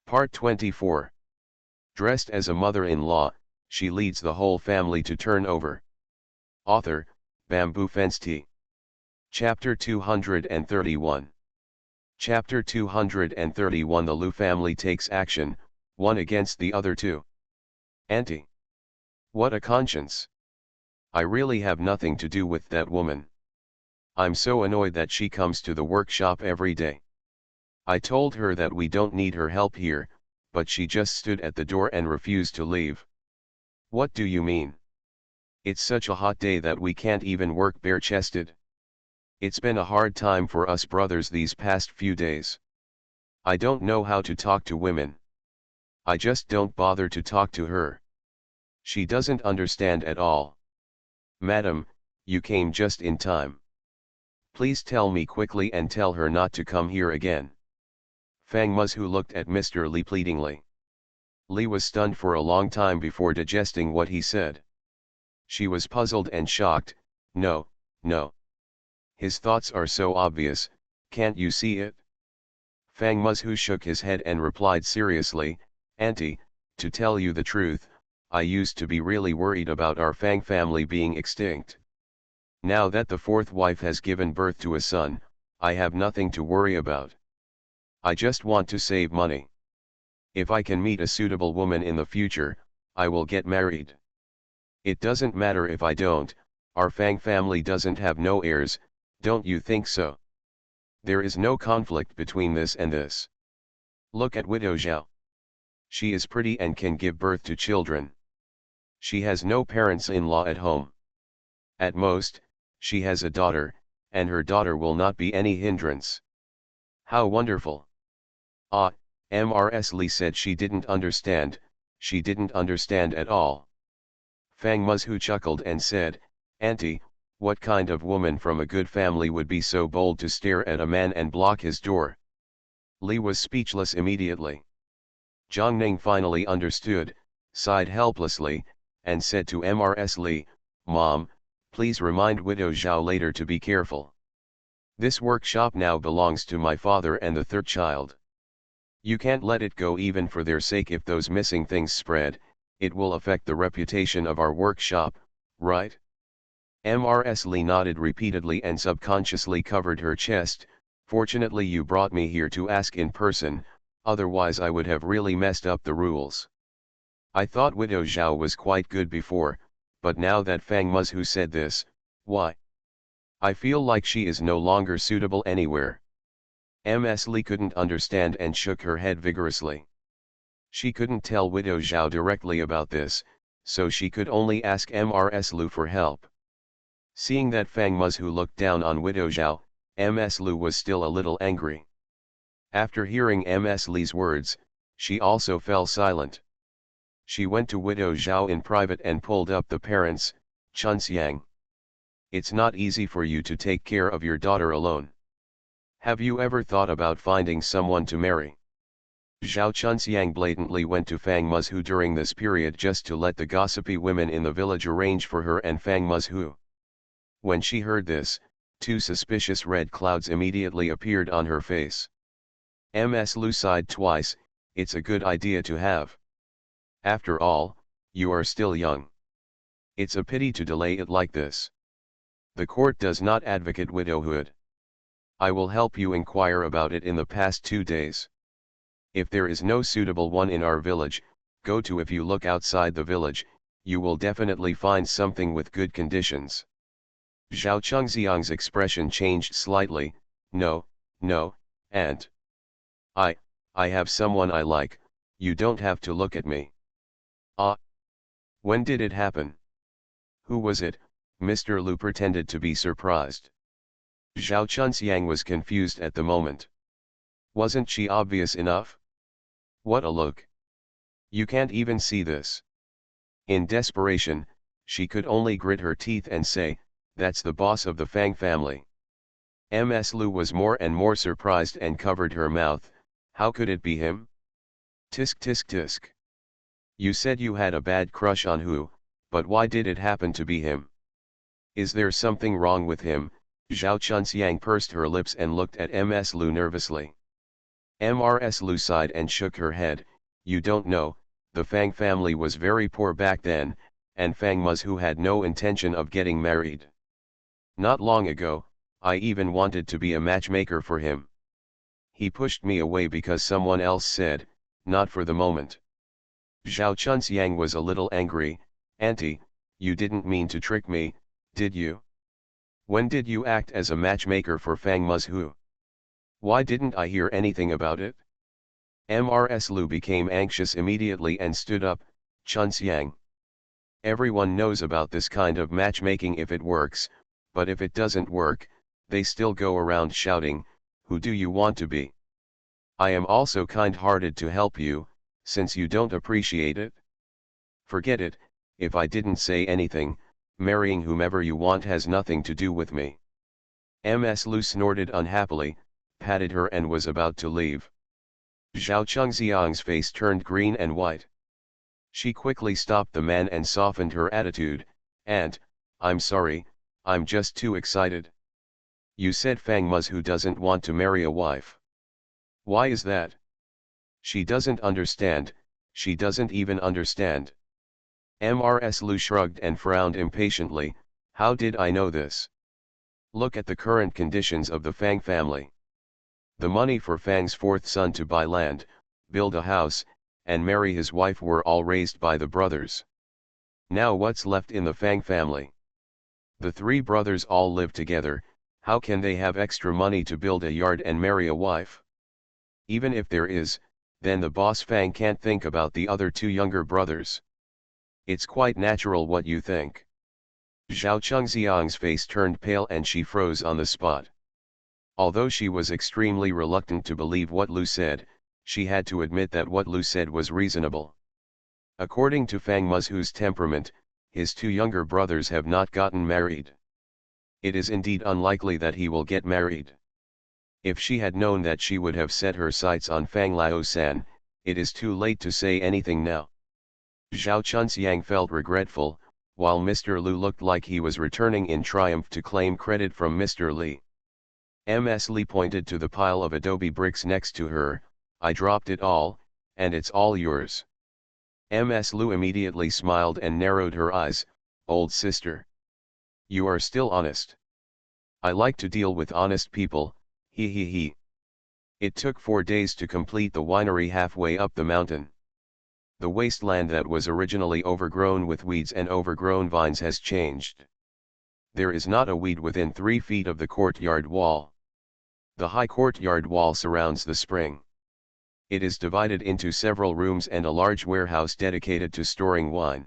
Part 24. Dressed as a mother-in-law, she leads the whole family to turn over. Author, Bamboo Fence Tea. Chapter 231. Chapter 231. The Lu family takes action, one against the other two. Auntie. What a conscience. I really have nothing to do with that woman. I'm so annoyed that she comes to the workshop every day. I told her that we don't need her help here, but she just stood at the door and refused to leave. What do you mean? It's such a hot day that we can't even work bare-chested. It's been a hard time for us brothers these past few days. I don't know how to talk to women. I just don't bother to talk to her. She doesn't understand at all. Madam, you came just in time. Please tell me quickly and tell her not to come here again. Fang Muzhu looked at Mr. Li pleadingly. Li was stunned for a long time before digesting what he said. She was puzzled and shocked. No, no. His thoughts are so obvious, can't you see it? Fang Muzhu shook his head and replied seriously, Auntie, to tell you the truth, I used to be really worried about our Fang family being extinct. Now that the fourth wife has given birth to a son, I have nothing to worry about. I just want to save money. If I can meet a suitable woman in the future, I will get married. It doesn't matter if I don't, our Fang family doesn't have no heirs, don't you think so? There is no conflict between this and this. Look at Widow Zhao. She is pretty and can give birth to children. She has no parents-in-law at home. At most, she has a daughter, and her daughter will not be any hindrance. How wonderful. Ah, Ms. Li said she didn't understand at all. Fang Muzhu chuckled and said, Auntie, what kind of woman from a good family would be so bold to stare at a man and block his door? Li was speechless immediately. Zhang Ning finally understood, sighed helplessly, and said to Ms. Li, Mom, please remind Widow Zhao later to be careful. This workshop now belongs to my father and the third child. You can't let it go even for their sake. If those missing things spread, it will affect the reputation of our workshop, right? Ms. Li nodded repeatedly and subconsciously covered her chest. Fortunately you brought me here to ask in person, otherwise I would have really messed up the rules. I thought Widow Zhao was quite good before, but now that Fang Muzhu said this, why? I feel like she is no longer suitable anywhere. Ms. Li couldn't understand and shook her head vigorously. She couldn't tell Widow Zhao directly about this, so she could only ask Ms. Lu for help. Seeing that Fang Muzhu looked down on Widow Zhao, Ms. Lu was still a little angry. After hearing Ms. Li's words, she also fell silent. She went to Widow Zhao in private and pulled up the parents, Chunxiang. It's not easy for you to take care of your daughter alone. Have you ever thought about finding someone to marry? Zhao Chunxiang blatantly went to Fang Muzhu during this period just to let the gossipy women in the village arrange for her and Fang Muzhu. When she heard this, two suspicious red clouds immediately appeared on her face. Ms. Lu sighed twice, it's a good idea to have. After all, you are still young. It's a pity to delay it like this. The court does not advocate widowhood. I will help you inquire about it in the past 2 days. If there is no suitable one in our village, go to if you look outside the village, you will definitely find something with good conditions. Zhao Chengxiang's expression changed slightly, no, and I have someone I like, you don't have to look at me. Ah. When did it happen? Who was it? Mr. Lu pretended to be surprised. Zhao Chunxiang was confused at the moment. Wasn't she obvious enough? What a look. You can't even see this. In desperation, she could only grit her teeth and say, that's the boss of the Fang family. Ms. Lu was more and more surprised and covered her mouth. How could it be him? Tisk tisk tisk. You said you had a bad crush on who, but why did it happen to be him? Is there something wrong with him? Zhao Chunxiang pursed her lips and looked at Ms. Lu nervously. Mrs. Lu sighed and shook her head. You don't know, the Fang family was very poor back then, and Fang Muzhu had no intention of getting married. Not long ago, I even wanted to be a matchmaker for him. He pushed me away because someone else said, not for the moment. Zhao Chunxiang was a little angry. Auntie, you didn't mean to trick me, did you? When did you act as a matchmaker for Fang Muzhu? Why didn't I hear anything about it? Mrs. Lu became anxious immediately and stood up. Chunxiang. Everyone knows about this kind of matchmaking if it works, but if it doesn't work, they still go around shouting, who do you want to be? I am also kind-hearted to help you, since you don't appreciate it. Forget it, if I didn't say anything, marrying whomever you want has nothing to do with me. Ms. Lu snorted unhappily, patted her and was about to leave. Zhao Chengxiang's face turned green and white. She quickly stopped the man and softened her attitude, and, I'm sorry, I'm just too excited. You said Fang Muzhu doesn't want to marry a wife. Why is that? She doesn't understand, she doesn't even understand. Mrs. Lu shrugged and frowned impatiently. How did I know this? Look at the current conditions of the Fang family. The money for Fang's fourth son to buy land, build a house, and marry his wife were all raised by the brothers. Now what's left in the Fang family? The three brothers all live together, how can they have extra money to build a yard and marry a wife? Even if there is, then the boss Fang can't think about the other two younger brothers. It's quite natural what you think. Zhao Chengxiang's face turned pale and she froze on the spot. Although she was extremely reluctant to believe what Lu said, she had to admit that what Lu said was reasonable. According to Fang Muzhu's temperament, his two younger brothers have not gotten married. It is indeed unlikely that he will get married. If she had known that, she would have set her sights on Fang Lao-san. It is too late to say anything now. Zhao Chunxiang felt regretful, while Mr. Lu looked like he was returning in triumph to claim credit from Mr. Li. Ms. Li pointed to the pile of adobe bricks next to her. I dropped it all, and it's all yours. Ms. Lu immediately smiled and narrowed her eyes. Old sister. You are still honest. I like to deal with honest people, he he he. It took 4 days to complete the winery halfway up the mountain. The wasteland that was originally overgrown with weeds and overgrown vines has changed. There is not a weed within 3 feet of the courtyard wall. The high courtyard wall surrounds the spring. It is divided into several rooms and a large warehouse dedicated to storing wine.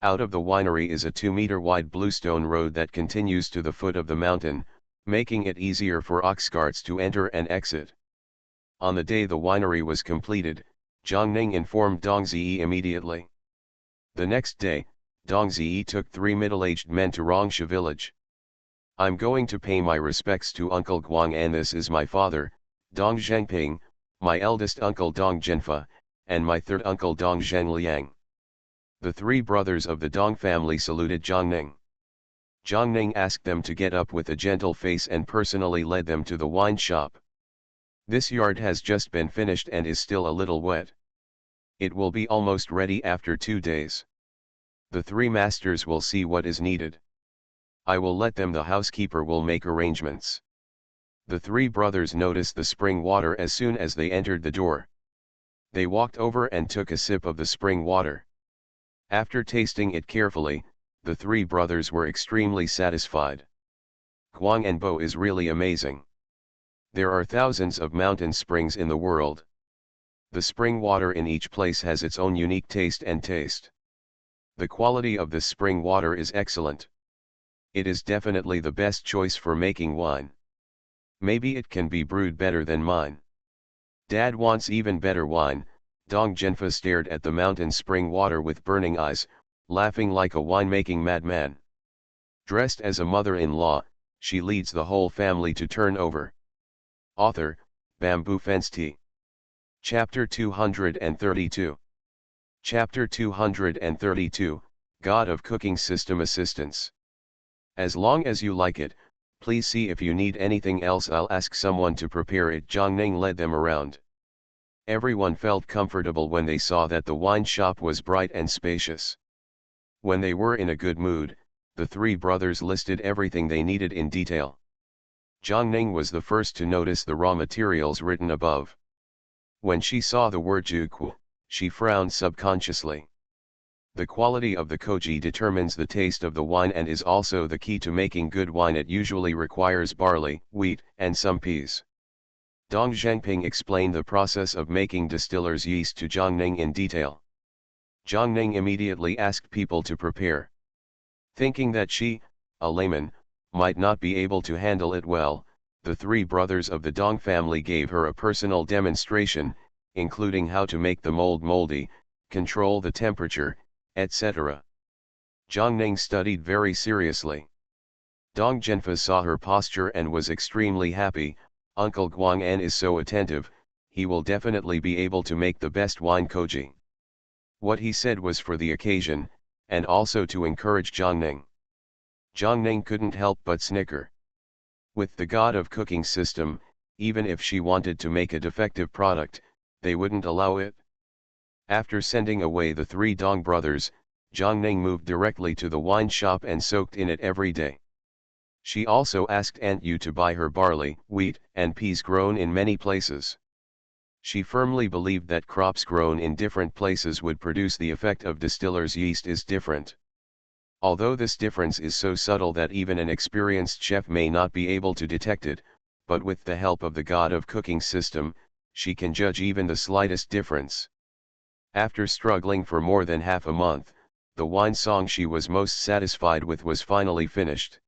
Out of the winery is a 2-meter wide bluestone road that continues to the foot of the mountain, making it easier for ox carts to enter and exit. On the day the winery was completed, Zhang Ning informed Dong Ziyi immediately. The next day, Dong Ziyi took 3 middle-aged men to Rongsha village. I'm going to pay my respects to Uncle Guang, and this is my father, Dong Zhengping, my eldest uncle Dong Zhenfa, and my third uncle Dong Zhengliang. The 3 brothers of the Dong family saluted Zhang Ning. Zhang Ning asked them to get up with a gentle face and personally led them to the wine shop. This yard has just been finished and is still a little wet. It will be almost ready after 2 days. The 3 masters will see what is needed. I will let them, the housekeeper will make arrangements. The 3 brothers noticed the spring water as soon as they entered the door. They walked over and took a sip of the spring water. After tasting it carefully, the 3 brothers were extremely satisfied. Guang and Bo is really amazing. There are thousands of mountain springs in the world. The spring water in each place has its own unique taste and taste. The quality of this spring water is excellent. It is definitely the best choice for making wine. Maybe it can be brewed better than mine. Dad wants even better wine. Dong Zhenfa stared at the mountain spring water with burning eyes, laughing like a winemaking madman. Dressed as a mother-in-law, she leads the whole family to turn over. Author, Bamboo Fence Tea. Chapter 232. Chapter 232, God of Cooking System Assistance. As long as you like it, Please see if you need anything else, I'll ask someone to prepare it. Zhang Ning led them around. Everyone felt comfortable when they saw that the wine shop was bright and spacious. When they were in a good mood, the three brothers listed everything they needed in detail. Zhang Ning was the first to notice the raw materials written above. When she saw the word Juku, she frowned subconsciously. The quality of the koji determines the taste of the wine and is also the key to making good wine. It usually requires barley, wheat, and some peas. Dong Zhengping explained the process of making distiller's yeast to Zhang Ning in detail. Zhang Ning immediately asked people to prepare. Thinking that she, a layman, might not be able to handle it well, the three brothers of the Dong family gave her a personal demonstration, including how to make the mold moldy, control the temperature, etc. Zhang Ning studied very seriously. Dong Zhenfa saw her posture and was extremely happy. Uncle Guang'an is so attentive, he will definitely be able to make the best wine koji. What he said was for the occasion, and also to encourage Zhang Ning. Zhang Ning couldn't help but snicker. With the god of cooking system, even if she wanted to make a defective product, they wouldn't allow it. After sending away the three Dong brothers, Zhang Ning moved directly to the wine shop and soaked in it every day. She also asked Aunt Yu to buy her barley, wheat, and peas grown in many places. She firmly believed that crops grown in different places would produce the effect of distiller's yeast is different. Although this difference is so subtle that even an experienced chef may not be able to detect it, but with the help of the god of cooking system, she can judge even the slightest difference. After struggling for more than half a month, the wine song she was most satisfied with was finally finished.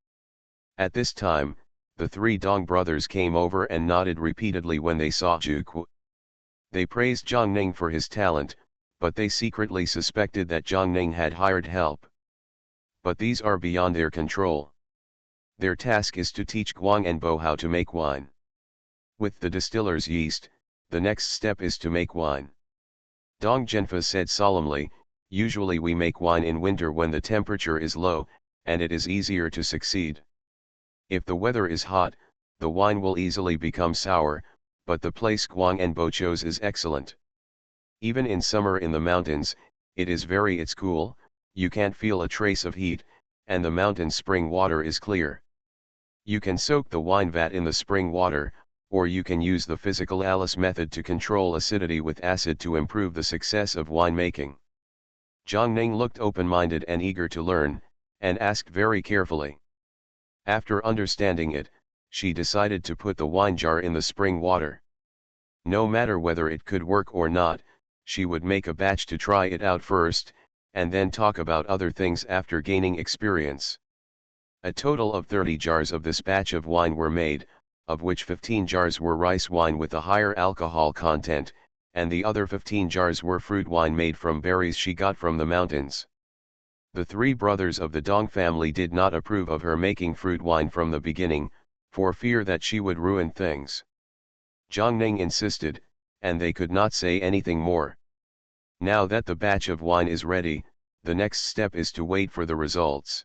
At this time, the three Dong brothers came over and nodded repeatedly when they saw Juku. They praised Zhang Ning for his talent, but they secretly suspected that Zhang Ning had hired help. But these are beyond their control. Their task is to teach Guang and Bo how to make wine. With the distiller's yeast, the next step is to make wine. Dong Zhenfa said solemnly, usually we make wine in winter when the temperature is low, and it is easier to succeed. If the weather is hot, the wine will easily become sour, but the place Guang and Bo chose is excellent. Even in summer in the mountains, it's cool, you can't feel a trace of heat, and the mountain spring water is clear. You can soak the wine vat in the spring water, or you can use the physical Alice method to control acidity with acid to improve the success of winemaking. Zhang Ning looked open-minded and eager to learn, and asked very carefully. After understanding it, she decided to put the wine jar in the spring water. No matter whether it could work or not, she would make a batch to try it out first, and then talk about other things after gaining experience. A total of 30 jars of this batch of wine were made, of which 15 jars were rice wine with a higher alcohol content, and the other 15 jars were fruit wine made from berries she got from the mountains. The three brothers of the Dong family did not approve of her making fruit wine from the beginning, for fear that she would ruin things. Zhang Ning insisted, and they could not say anything more. Now that the batch of wine is ready, the next step is to wait for the results.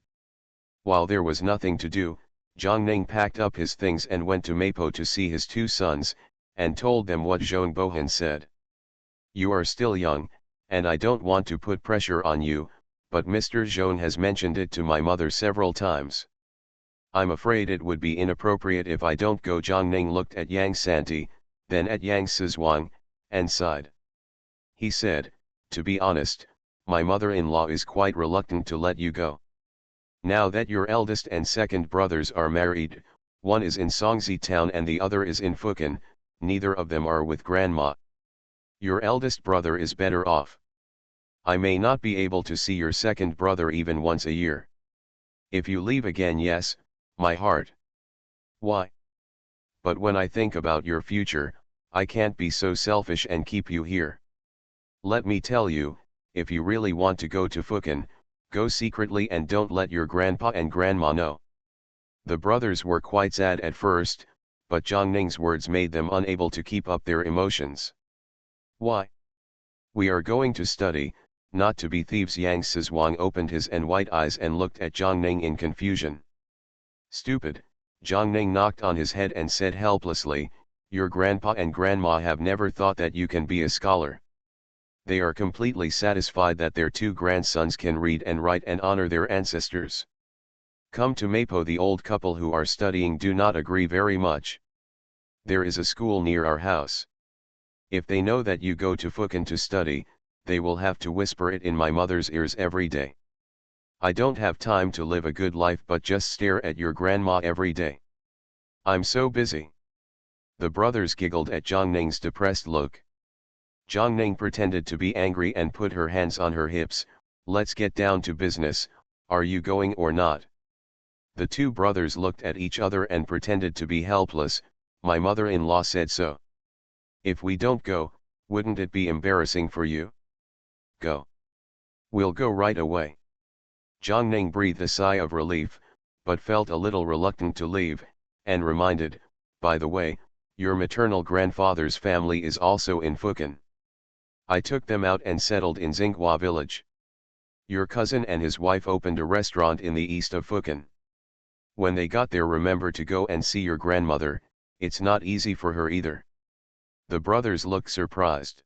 While there was nothing to do, Zhang Ning packed up his things and went to Mapo to see his two sons, and told them what Zhong Bohan said. You are still young, and I don't want to put pressure on you, but Mr. Zhong has mentioned it to my mother several times. I'm afraid it would be inappropriate if I don't go. Zhang Ning looked at Yang Santi, then at Yang Sizhuang, and sighed. He said, to be honest, my mother-in-law is quite reluctant to let you go. Now that your eldest and second brothers are married, one is in Songzi town and the other is in Fukan, neither of them are with grandma. Your eldest brother is better off. I may not be able to see your second brother even once a year. If you leave again, yes, my heart. Why? But when I think about your future, I can't be so selfish and keep you here. Let me tell you, if you really want to go to Fukan, go secretly and don't let your grandpa and grandma know. The brothers were quite sad at first, but Zhang Ning's words made them unable to keep up their emotions. Why? We are going to study, not to be thieves. Yang Sizhuang opened his white eyes and looked at Zhang Ning in confusion. Stupid, Zhang Ning knocked on his head and said helplessly, "Your grandpa and grandma have never thought that you can be a scholar. They are completely satisfied that their two grandsons can read and write and honor their ancestors. Come to Mapo, the old couple who are studying do not agree very much. There is a school near our house. If they know that you go to Fukan to study, they will have to whisper it in my mother's ears every day. I don't have time to live a good life but just stare at your grandma every day. I'm so busy." The brothers giggled at Zhang Ning's depressed look. Zhang Ning pretended to be angry and put her hands on her hips. "Let's get down to business, are you going or not?" The two brothers looked at each other and pretended to be helpless. "My mother-in-law said so. If we don't go, wouldn't it be embarrassing for you?" "Go. We'll go right away." Zhang Ning breathed a sigh of relief, but felt a little reluctant to leave, and reminded, "By the way, your maternal grandfather's family is also in Fukan. I took them out and settled in Xinghua village. Your cousin and his wife opened a restaurant in the east of Fukan. When they got there, remember to go and see your grandmother, it's not easy for her either." The brothers looked surprised.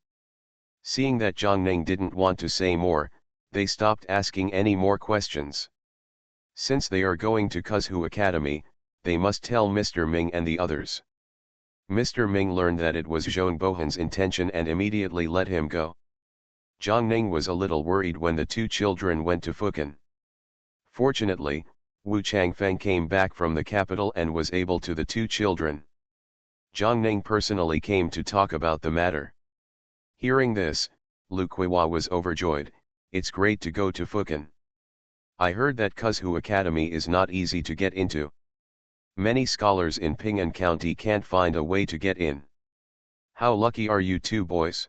Seeing that Zhang Ning didn't want to say more, they stopped asking any more questions. Since they are going to Kuzhu Academy, they must tell Mr. Ming and the others. Mr. Ming learned that it was Zhong Bohan's intention and immediately let him go. Zhang Ning was a little worried when the two children went to Fukan. Fortunately, Wu Changfeng came back from the capital and was able to the two children. Zhang Ning personally came to talk about the matter. Hearing this, Lu Kuiwa was overjoyed. "It's great to go to Fukan. I heard that Kuzhu Academy is not easy to get into. Many scholars in Ping'an County can't find a way to get in. How lucky are you two boys?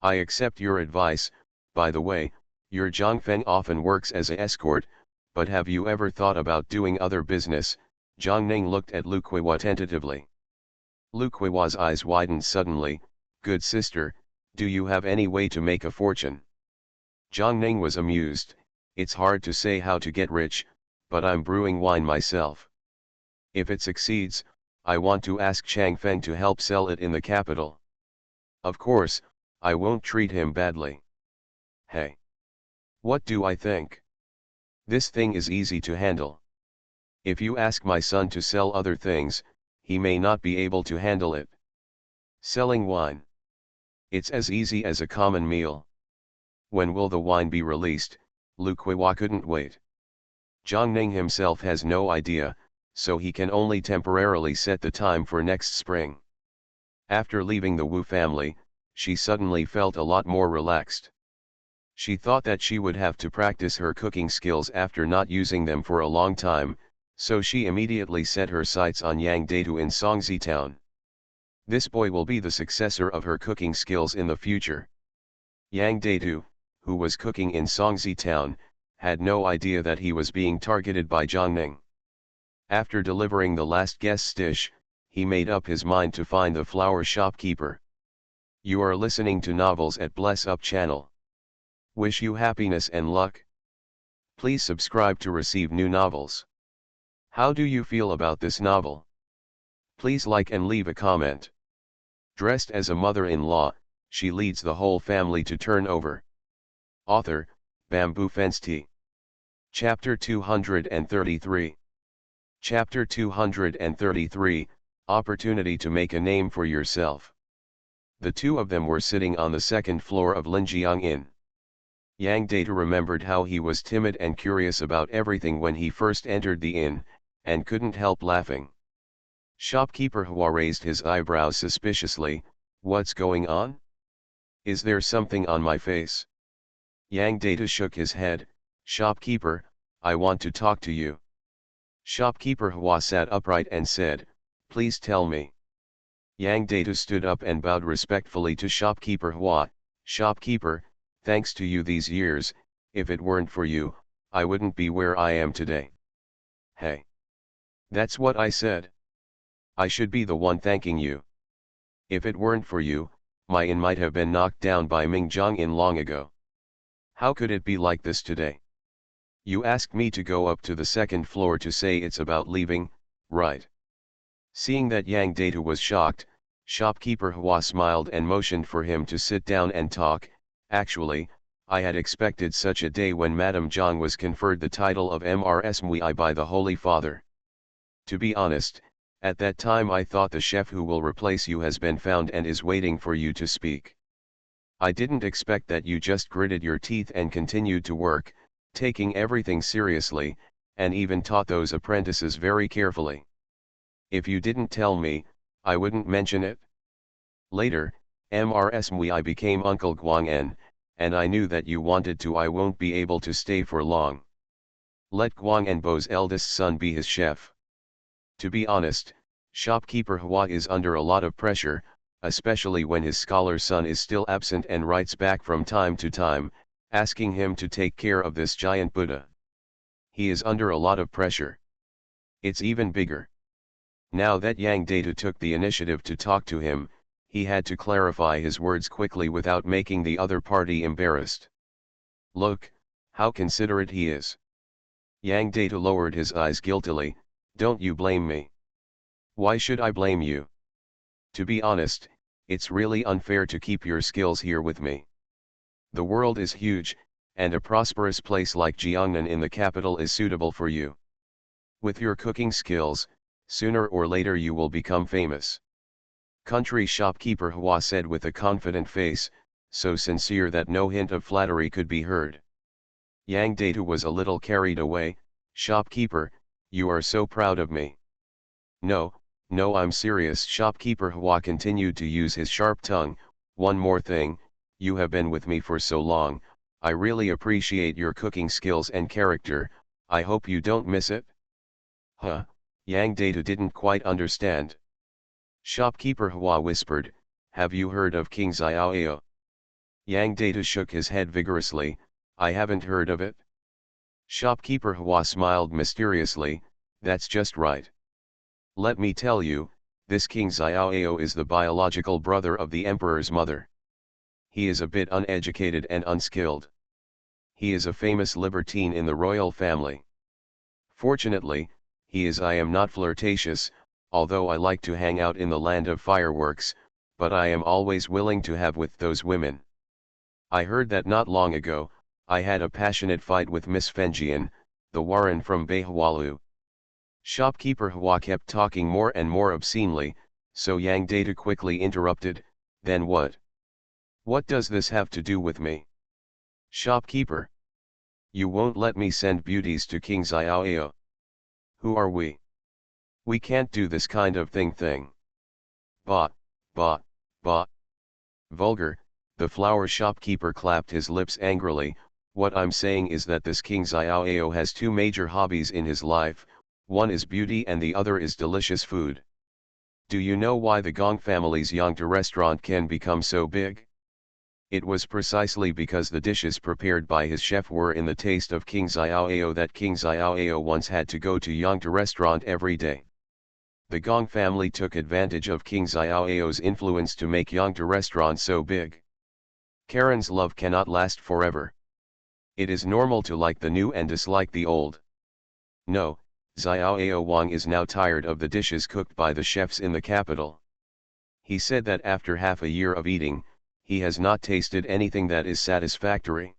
I accept your advice. By the way, your Zhangfeng often works as an escort, but have you ever thought about doing other business?" Zhang Ning looked at Lu Kuiwa tentatively. Lu Kuiwa's eyes widened suddenly. "Good sister, do you have any way to make a fortune?" Zhang Ning was amused. "It's hard to say how to get rich, but I'm brewing wine myself. If it succeeds, I want to ask Changfeng to help sell it in the capital. Of course, I won't treat him badly. Hey! What do I think? This thing is easy to handle. If you ask my son to sell other things, he may not be able to handle it. Selling wine. It's as easy as a common meal. When will the wine be released?" Lu Kuiwa couldn't wait. Zhang Ning himself has no idea, so he can only temporarily set the time for next spring. After leaving the Wu family, she suddenly felt a lot more relaxed. She thought that she would have to practice her cooking skills after not using them for a long time, so she immediately set her sights on Yang Datu in Songzi town. This boy will be the successor of her cooking skills in the future. Yang Datu, who was cooking in Songzi town, had no idea that he was being targeted by Zhang Ning. After delivering the last guest's dish, he made up his mind to find the flower shopkeeper. You are listening to Novels at Bless Up channel. Wish you happiness and luck. Please subscribe to receive new novels. How do you feel about this novel? Please like and leave a comment. Dressed as a mother-in-law, she leads the whole family to turn over. Author, Bamboo Fence Tea. Chapter 233. Chapter 233, Opportunity to Make a Name for Yourself. The two of them were sitting on the second floor of Linjiang Inn. Yang Data remembered how he was timid and curious about everything when he first entered the inn, and couldn't help laughing. Shopkeeper Hua raised his eyebrows suspiciously. What's going on? Is there something on my face? Yang Data shook his head. Shopkeeper, I want to talk to you. Shopkeeper Hua sat upright and said, please tell me. Yang Data stood up and bowed respectfully to Shopkeeper Hua. Shopkeeper, thanks to you these years, if it weren't for you, I wouldn't be where I am today. Hey. That's what I said. I should be the one thanking you. If it weren't for you, my inn might have been knocked down by Ming Zhang-in long ago. How could it be like this today? You asked me to go up to the second floor to say it's about leaving, right? Seeing that Yang Data was shocked, shopkeeper Hua smiled and motioned for him to sit down and talk. Actually, I had expected such a day when Madame Zhang was conferred the title of Mrs. Mui by the Holy Father. To be honest, at that time I thought the chef who will replace you has been found and is waiting for you to speak. I didn't expect that you just gritted your teeth and continued to work, taking everything seriously, and even taught those apprentices very carefully. If you didn't tell me, I wouldn't mention it. Later, Mrs. Mui became Uncle Guang'en, and I knew that you wanted to. I won't be able to stay for long. Let Guang'en Bo's eldest son be his chef. To be honest, shopkeeper Hua is under a lot of pressure, especially when his scholar son is still absent and writes back from time to time, asking him to take care of this giant Buddha. He is under a lot of pressure. It's even bigger. Now that Yang Data took the initiative to talk to him, he had to clarify his words quickly without making the other party embarrassed. Look, how considerate he is. Yang Data lowered his eyes guiltily. Don't you blame me. Why should I blame you? To be honest, it's really unfair to keep your skills here with me. The world is huge, and a prosperous place like Jiangnan in the capital is suitable for you. With your cooking skills, sooner or later you will become famous. Country shopkeeper Hua said with a confident face, so sincere that no hint of flattery could be heard. Yang Data was a little carried away. Shopkeeper, you are so proud of me. No, I'm serious. Shopkeeper Hua continued to use his sharp tongue. One more thing, you have been with me for so long, I really appreciate your cooking skills and character, I hope you don't miss it? Huh? Yang Data didn't quite understand. Shopkeeper Hua whispered, have you heard of King Xiaoyao? Yang Data shook his head vigorously, I haven't heard of it. Shopkeeper Hua smiled mysteriously, that's just right. Let me tell you, this King Xiaoyao is the biological brother of the emperor's mother. He is a bit uneducated and unskilled. He is a famous libertine in the royal family. Fortunately, I am not flirtatious, although I like to hang out in the land of fireworks, but I am always willing to have with those women. I heard that not long ago, I had a passionate fight with Miss Fenjian, the Warren from Beihualu. Shopkeeper Hua kept talking more and more obscenely, so Yang Data quickly interrupted, then what? What does this have to do with me? Shopkeeper. You won't let me send beauties to King Xiaoyao. Who are we? We can't do this kind of thing. Bah. Vulgar, the flower shopkeeper clapped his lips angrily. What I'm saying is that this King Xiaoyao has two major hobbies in his life, one is beauty and the other is delicious food. Do you know why the Gong family's Yangda restaurant can become so big? It was precisely because the dishes prepared by his chef were in the taste of King Xiaoyao that King Xiaoyao once had to go to Yangda restaurant every day. The Gong family took advantage of King Xiaoyao's influence to make Yangda restaurant so big. Karen's love cannot last forever. It is normal to like the new and dislike the old. No, Xiaoyao Wang is now tired of the dishes cooked by the chefs in the capital. He said that after half a year of eating, he has not tasted anything that is satisfactory.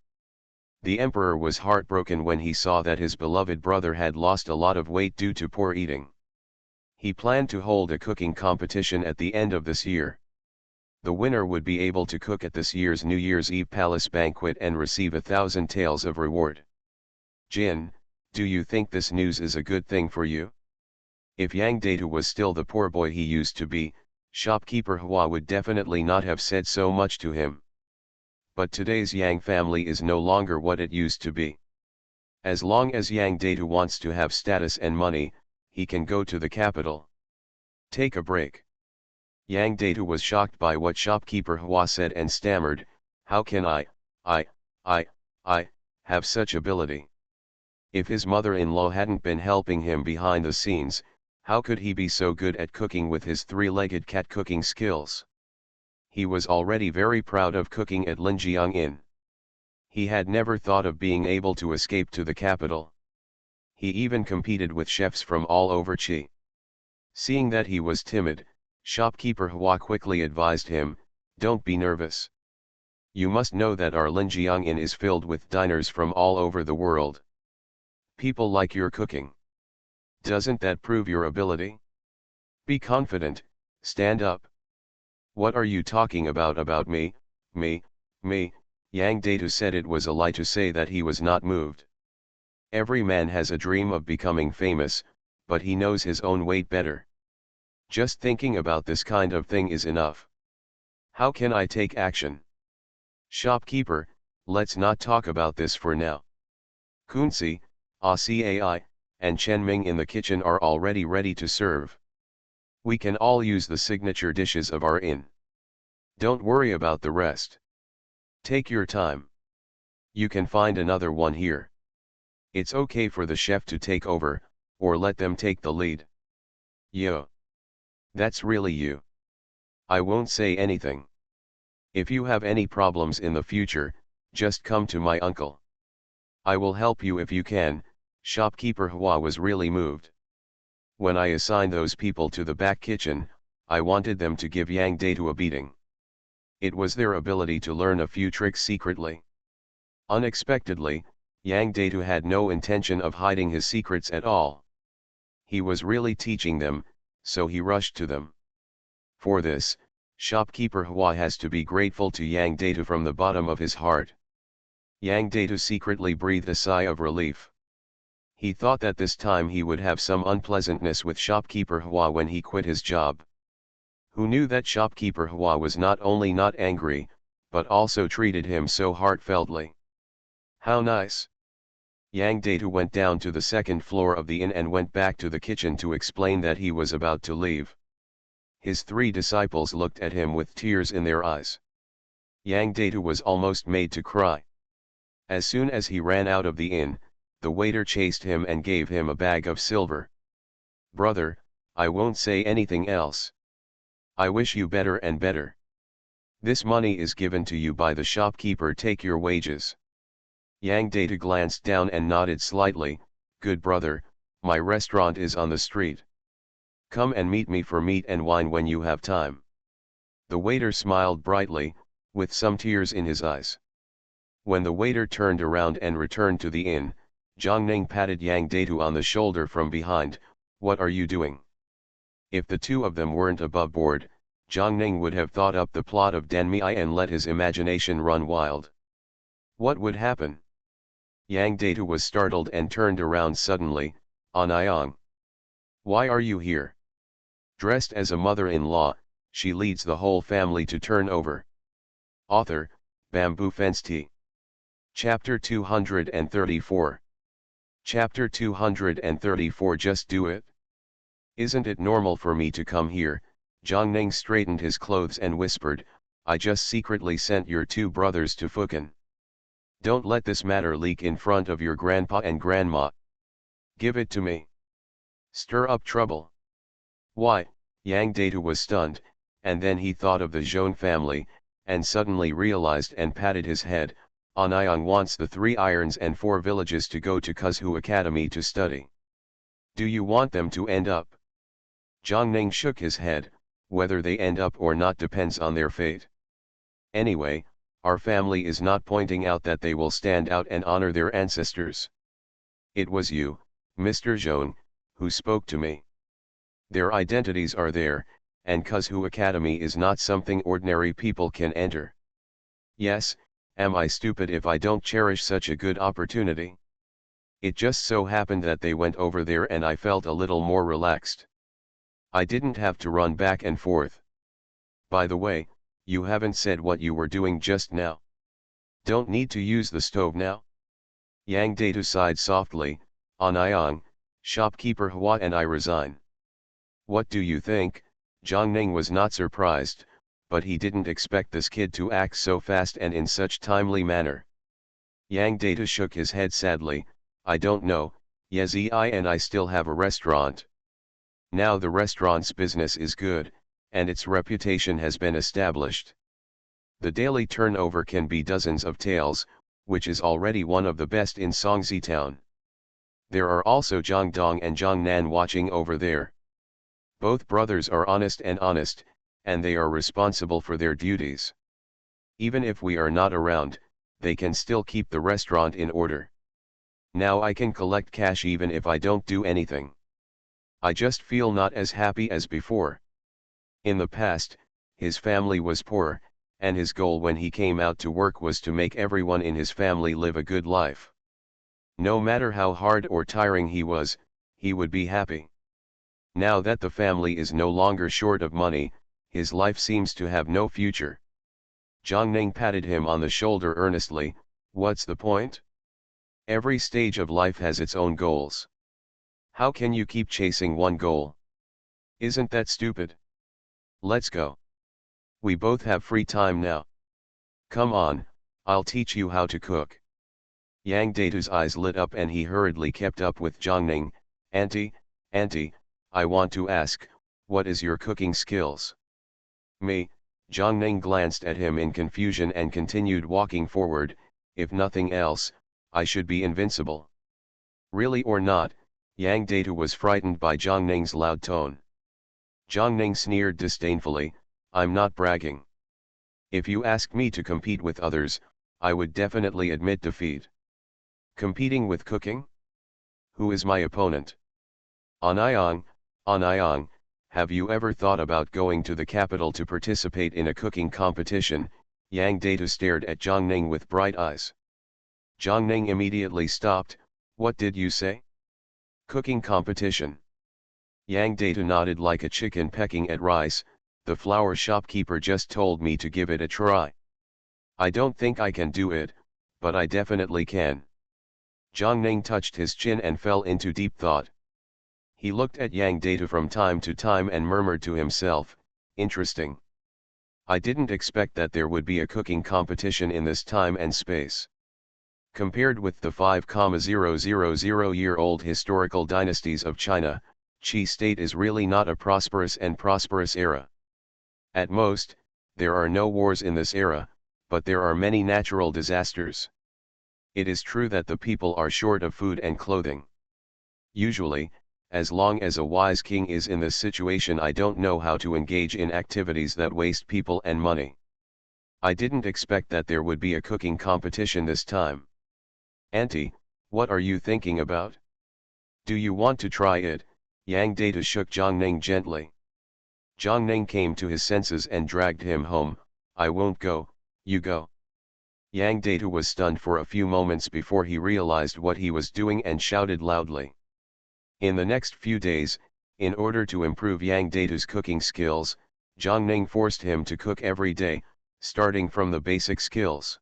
The emperor was heartbroken when he saw that his beloved brother had lost a lot of weight due to poor eating. He planned to hold a cooking competition at the end of this year. The winner would be able to cook at this year's New Year's Eve palace banquet and receive 1,000 taels of reward. Jin, do you think this news is a good thing for you? If Yang Data was still the poor boy he used to be, shopkeeper Hua would definitely not have said so much to him. But today's Yang family is no longer what it used to be. As long as Yang Data wants to have status and money, he can go to the capital. Take a break. Yang Data was shocked by what shopkeeper Hua said and stammered, how can I have such ability? If his mother-in-law hadn't been helping him behind the scenes, how could he be so good at cooking with his three-legged cat cooking skills? He was already very proud of cooking at Linjiang Inn. He had never thought of being able to escape to the capital. He even competed with chefs from all over Qi. Seeing that he was timid, shopkeeper Hua quickly advised him, "Don't be nervous. You must know that our Linjiang Inn is filled with diners from all over the world. People like your cooking. Doesn't that prove your ability? Be confident, stand up." "What are you talking about me, me?" Yang Datu said it was a lie to say that he was not moved. Every man has a dream of becoming famous, but he knows his own weight better. Just thinking about this kind of thing is enough. How can I take action? Shopkeeper, let's not talk about this for now. Kunzi, Acai, and Chenming in the kitchen are already ready to serve. We can all use the signature dishes of our inn. Don't worry about the rest. Take your time. You can find another one here. It's okay for the chef to take over, or let them take the lead. Yo. That's really you. I won't say anything. If you have any problems in the future, just come to my uncle. I will help you if you can. Shopkeeper Hua was really moved. When I assigned those people to the back kitchen, I wanted them to give Yang Datu a beating. It was their ability to learn a few tricks secretly. Unexpectedly, Yang Datu had no intention of hiding his secrets at all. He was really teaching them, so he rushed to them. For this, shopkeeper Hua has to be grateful to Yang Datu from the bottom of his heart. Yang Datu secretly breathed a sigh of relief. He thought that this time he would have some unpleasantness with shopkeeper Hua when he quit his job. Who knew that shopkeeper Hua was not only not angry, but also treated him so heartfeltly. How nice. Yang Datu went down to the second floor of the inn and went back to the kitchen to explain that he was about to leave. His 3 disciples looked at him with tears in their eyes. Yang Datu was almost made to cry. As soon as he ran out of the inn, the waiter chased him and gave him a bag of silver. "Brother, I won't say anything else. I wish you better and better. This money is given to you by the shopkeeper. Take your wages." Yang Datu glanced down and nodded slightly. "Good brother, my restaurant is on the street. Come and meet me for meat and wine when you have time." The waiter smiled brightly, with some tears in his eyes. When the waiter turned around and returned to the inn, Zhang Ning patted Yang Datu on the shoulder from behind. "What are you doing?" If the two of them weren't above board, Zhang Ning would have thought up the plot of Denmei and let his imagination run wild. What would happen? Yang Datu was startled and turned around suddenly. "Anayang. Why are you here?" Dressed as a mother-in-law, she leads the whole family to turn over. Author, Bamboo Fence Tea. Chapter 234. Chapter 234. Just do it. Isn't it normal for me to come here? Zhang Ning straightened his clothes and whispered, "I just secretly sent your 2 brothers to Fukan. Don't let this matter leak in front of your grandpa and grandma. Give it to me. Stir up trouble." "Why?" Yang Datu was stunned, and then he thought of the Zhone family, and suddenly realized and patted his head. "Anayang wants the 3 irons and 4 villages to go to Kuzhu Academy to study. Do you want them to end up?" Zhang Ning shook his head. "Whether they end up or not depends on their fate. Anyway, our family is not pointing out that they will stand out and honor their ancestors. It was you, Mr. Zhone, who spoke to me. Their identities are there, and Kuzhu Academy is not something ordinary people can enter. Yes, am I stupid if I don't cherish such a good opportunity? It just so happened that they went over there and I felt a little more relaxed. I didn't have to run back and forth. By the way, you haven't said what you were doing just now. Don't need to use the stove now?" Yang Datu sighed softly. "Anayang, shopkeeper Hua and I resign." "What do you think?" Zhang Ning was not surprised, but he didn't expect this kid to act so fast and in such timely manner. Yang Datu shook his head sadly. "I don't know, Yezi and I still have a restaurant. Now the restaurant's business is good, and its reputation has been established. The daily turnover can be dozens of taels, which is already one of the best in Songzi town. There are also Jiangdong and Jiangnan watching over there. Both brothers are honest, and they are responsible for their duties. Even if we are not around, they can still keep the restaurant in order. Now I can collect cash even if I don't do anything. I just feel not as happy as before. In the past, his family was poor, and his goal when he came out to work was to make everyone in his family live a good life. No matter how hard or tiring he was, he would be happy. Now that the family is no longer short of money, his life seems to have no future. Zhang Ning patted him on the shoulder earnestly. What's the point? Every stage of life has its own goals. How can you keep chasing one goal? Isn't that stupid? Let's go. We both have free time now. Come on, I'll teach you how to cook. Yang Datu's eyes lit up and he hurriedly kept up with Zhang Ning. Auntie, I want to ask, what is your cooking skills? Me? Zhang Ning glanced at him in confusion and continued walking forward. If nothing else, I should be invincible. Really or not, Yang Datu was frightened by Zhang Ning's loud tone. Zhang Ning sneered disdainfully, I'm not bragging. If you ask me to compete with others, I would definitely admit defeat. Competing with cooking? Who is my opponent? Anyang, have you ever thought about going to the capital to participate in a cooking competition? Yang Datu stared at Zhang Ning with bright eyes. Zhang Ning immediately stopped. What did you say? Cooking competition. Yang Datu nodded like a chicken pecking at rice. The flower shopkeeper just told me to give it a try. I don't think I can do it, but I definitely can. Zhang Ning touched his chin and fell into deep thought. He looked at Yang Datu from time to time and murmured to himself, interesting. I didn't expect that there would be a cooking competition in this time and space. Compared with the 5,000-year-old historical dynasties of China, Qi state is really not a prosperous era. At most, there are no wars in this era, but there are many natural disasters. It is true that the people are short of food and clothing. Usually, as long as a wise king is in this situation, I don't know how to engage in activities that waste people and money. I didn't expect that there would be a cooking competition this time. Auntie, what are you thinking about? Do you want to try it? Yang Datu shook Zhang Ning gently. Zhang Ning came to his senses and dragged him home. I won't go, you go. Yang Datu was stunned for a few moments before he realized what he was doing and shouted loudly. In the next few days, in order to improve Yang Datu's cooking skills, Zhang Ning forced him to cook every day, starting from the basic skills.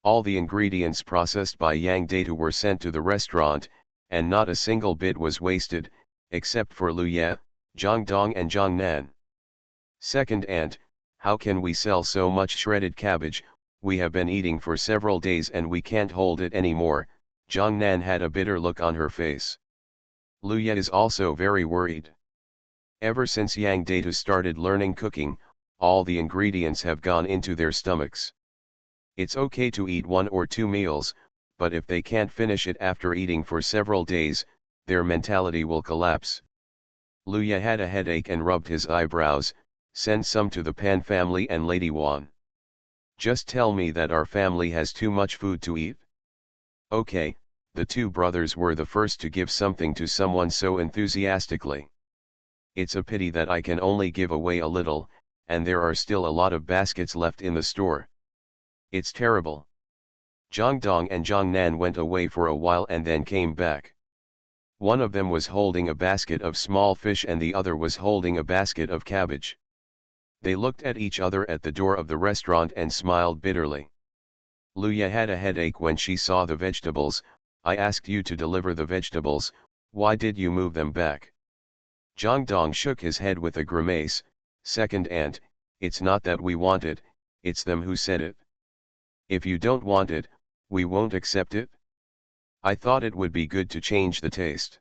All the ingredients processed by Yang Datu were sent to the restaurant, and not a single bit was wasted, except for Lu Ye, Zhang Dong and Zhang Nan. Second aunt, how can we sell so much shredded cabbage? We have been eating for several days and we can't hold it anymore. Zhang Nan had a bitter look on her face. Lu Ye is also very worried. Ever since Yang Datu started learning cooking, all the ingredients have gone into their stomachs. It's okay to eat 1 or 2 meals, but if they can't finish it after eating for several days, their mentality will collapse. Lu Ye had a headache and rubbed his eyebrows. Send some to the Pan family and Lady Wan. Just tell me that our family has too much food to eat. Okay, the two brothers were the first to give something to someone so enthusiastically. It's a pity that I can only give away a little, and there are still a lot of baskets left in the store. It's terrible. Zhang Dong and Zhang Nan went away for a while and then came back. One of them was holding a basket of small fish and the other was holding a basket of cabbage. They looked at each other at the door of the restaurant and smiled bitterly. Lu Ye had a headache when she saw the vegetables. I asked you to deliver the vegetables, why did you move them back? Zhang Dong shook his head with a grimace. Second aunt, it's not that we want it, it's them who said it. If you don't want it, we won't accept it. I thought it would be good to change the taste.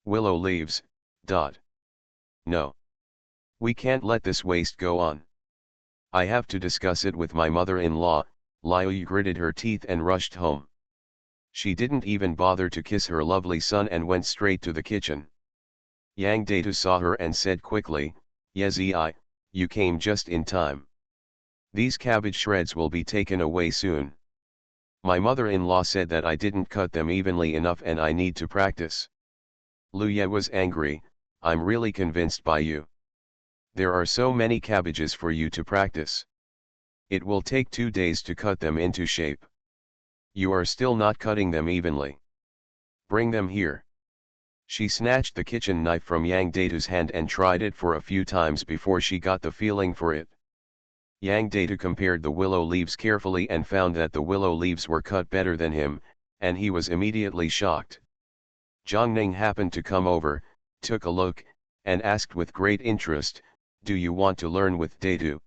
Willow leaves. No. We can't let this waste go on. I have to discuss it with my mother-in-law. Liu gritted her teeth and rushed home. She didn't even bother to kiss her lovely son and went straight to the kitchen. Yang Data saw her and said quickly, Yezi, you came just in time. These cabbage shreds will be taken away soon. My mother-in-law said that I didn't cut them evenly enough and I need to practice. Lu Ye was angry, I'm really convinced by you. There are so many cabbages for you to practice. It will take 2 days to cut them into shape. You are still not cutting them evenly. Bring them here. She snatched the kitchen knife from Yang Data's hand and tried it for a few times before she got the feeling for it. Yang Data compared the willow leaves carefully and found that the willow leaves were cut better than him, and he was immediately shocked. Zhang Ning happened to come over, took a look, and asked with great interest, do you want to learn with Datu?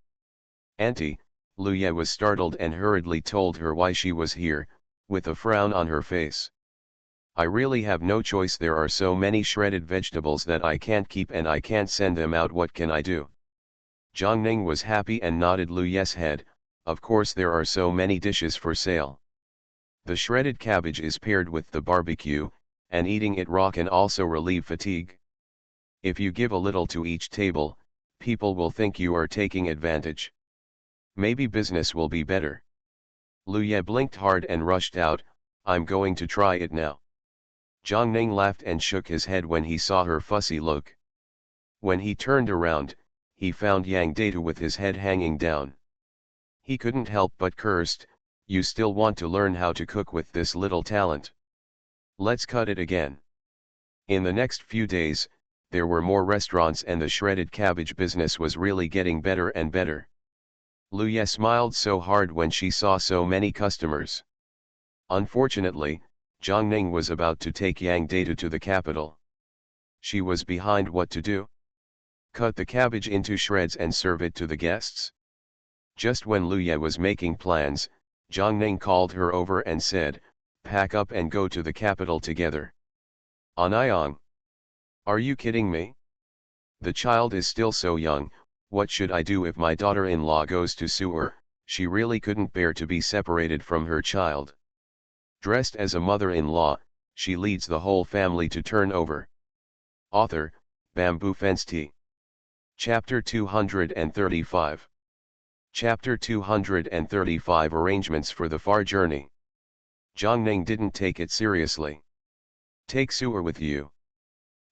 Auntie, Lu Ye was startled and hurriedly told her why she was here, with a frown on her face. I really have no choice, there are so many shredded vegetables that I can't keep and I can't send them out, what can I do? Zhang Ning was happy and nodded Lu Ye's head, of course there are so many dishes for sale. The shredded cabbage is paired with the barbecue, and eating it raw can also relieve fatigue. If you give a little to each table, people will think you are taking advantage. Maybe business will be better. Lu Ye blinked hard and rushed out, I'm going to try it now. Zhang Ning laughed and shook his head when he saw her fussy look. When he turned around, he found Yang Data with his head hanging down. He couldn't help but cursed, you still want to learn how to cook with this little talent? Let's cut it again. In the next few days, there were more restaurants and the shredded cabbage business was really getting better and better. Lu Ye smiled so hard when she saw so many customers. Unfortunately, Zhang Ning was about to take Yang Data to the capital. She was behind what to do. Cut the cabbage into shreds and serve it to the guests. Just when Lu Ye was making plans, Zhang Ning called her over and said, pack up and go to the capital together. Anayang. Are you kidding me? The child is still so young, what should I do if my daughter-in-law goes to sue her? She really couldn't bear to be separated from her child. Dressed as a mother-in-law, she leads the whole family to turn over. Author, Bamboo Fence Tea. Chapter 235. Chapter 235 Arrangements for the Far Journey. Zhang Ning didn't take it seriously. Take sewer with you.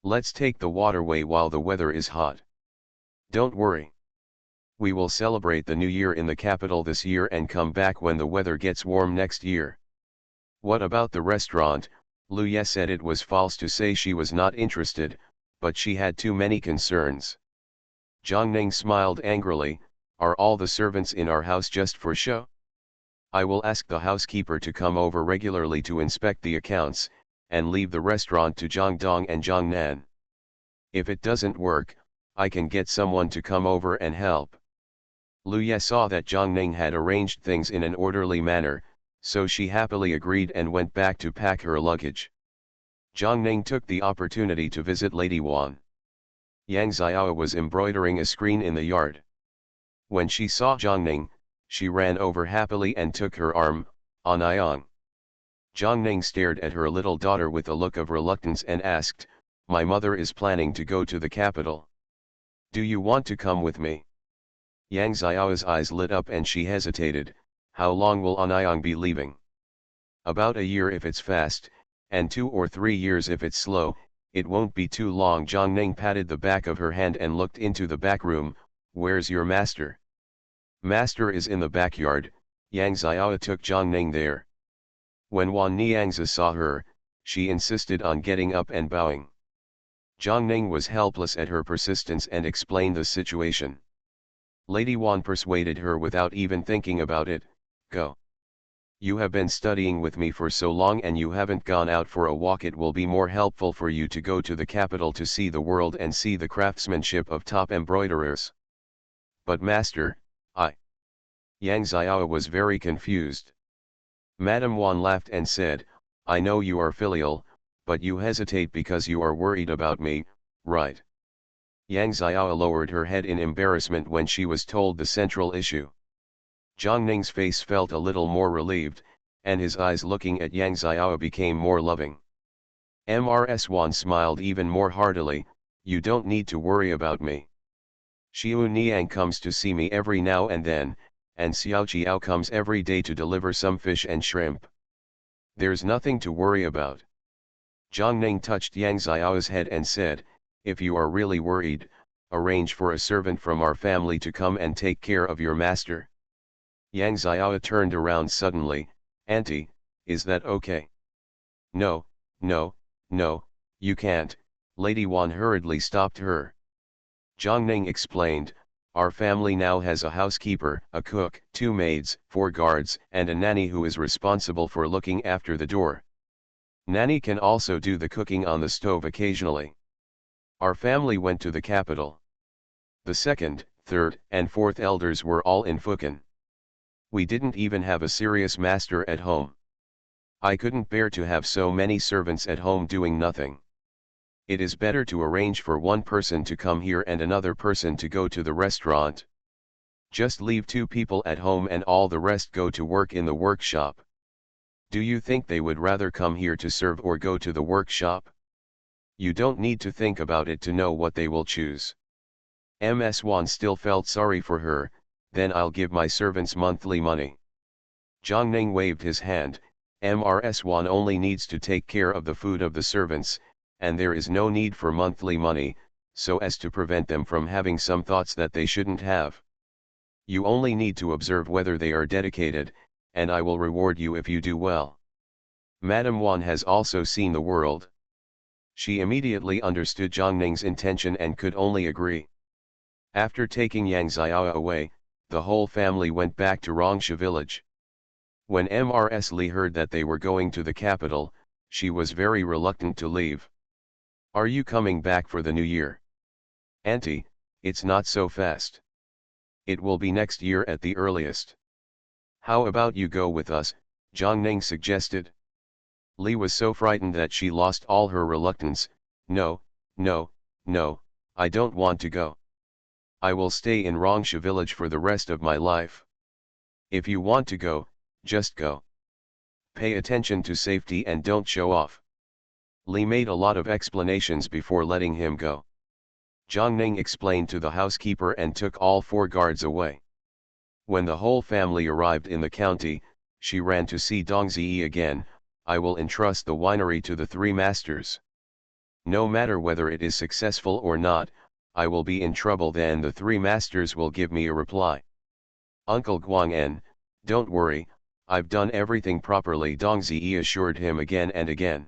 Let's take the waterway while the weather is hot. Don't worry. We will celebrate the new year in the capital this year and come back when the weather gets warm next year. What about the restaurant? Lu Ye said it was false to say she was not interested, but she had too many concerns. Zhang Ning smiled angrily, are all the servants in our house just for show? I will ask the housekeeper to come over regularly to inspect the accounts, and leave the restaurant to Zhang Dong and Zhang Nan. If it doesn't work, I can get someone to come over and help. Lu Ye saw that Zhang Ning had arranged things in an orderly manner, so she happily agreed and went back to pack her luggage. Zhang Ning took the opportunity to visit Lady Wan. Yang Xiao was embroidering a screen in the yard. When she saw Zhang Ning, she ran over happily and took her arm, Anayang. Zhang Ning stared at her little daughter with a look of reluctance and asked, my mother is planning to go to the capital. Do you want to come with me? Yang Xiao's eyes lit up and she hesitated, how long will Anayang be leaving? About a year if it's fast, and 2 or 3 years if it's slow, it won't be too long. Zhang Ning patted the back of her hand and looked into the back room, where's your master? Master is in the backyard. Yang Xiao took Zhang Ning there. When Wan Niangzi saw her, she insisted on getting up and bowing. Zhang Ning was helpless at her persistence and explained the situation. Lady Wan persuaded her without even thinking about it, go. You have been studying with me for so long and you haven't gone out for a walk. It will be more helpful for you to go to the capital to see the world and see the craftsmanship of top embroiderers. But master, Yang Xiao was very confused. Madame Wan laughed and said, I know you are filial, but you hesitate because you are worried about me, right? Yang Xiao lowered her head in embarrassment when she was told the central issue. Zhang Ning's face felt a little more relieved, and his eyes looking at Yang Xiao became more loving. Mrs. Wan smiled even more heartily, You don't need to worry about me. Xiu Niang comes to see me every now and then, and Xiao Chiao comes every day to deliver some fish and shrimp. There's nothing to worry about. Zhang Ning touched Yang Xiao's head and said, if you are really worried, arrange for a servant from our family to come and take care of your master. Yang Xiao turned around suddenly. Auntie, is that okay? No, no, no, you can't, Lady Wan hurriedly stopped her. Zhang Ning explained, our family now has a housekeeper, a cook, 2 maids, 4 guards, and a nanny who is responsible for looking after the door. Nanny can also do the cooking on the stove occasionally. Our family went to the capital. The second, third, and fourth elders were all in Fukan. We didn't even have a serious master at home. I couldn't bear to have so many servants at home doing nothing. It is better to arrange for one person to come here and another person to go to the restaurant. Just leave 2 people at home and all the rest go to work in the workshop. Do you think they would rather come here to serve or go to the workshop? You don't need to think about it to know what they will choose. Ms. Wan still felt sorry for her. Then I'll give my servants monthly money. Zhang Ning waved his hand. Ms. Wan only needs to take care of the food of the servants, and there is no need for monthly money, so as to prevent them from having some thoughts that they shouldn't have. You only need to observe whether they are dedicated, and I will reward you if you do well. Madame Wan has also seen the world. She immediately understood Zhang Ning's intention and could only agree. After taking Yang Xiao away, the whole family went back to Rongsha village. When Ms. Li heard that they were going to the capital, she was very reluctant to leave. Are you coming back for the new year? Auntie, it's not so fast. It will be next year at the earliest. How about you go with us, Zhang Ning suggested. Li was so frightened that she lost all her reluctance. No, no, no, I don't want to go. I will stay in Rongsha village for the rest of my life. If you want to go, just go. Pay attention to safety and don't show off. Li made a lot of explanations before letting him go. Zhang Ning explained to the housekeeper and took all 4 guards away. When the whole family arrived in the county, she ran to see Dong Ziyi again. I will entrust the winery to the 3 masters. No matter whether it is successful or not, I will be in trouble, then the 3 masters will give me a reply. Uncle Guang'en, don't worry, I've done everything properly, Dong Ziyi assured him again and again.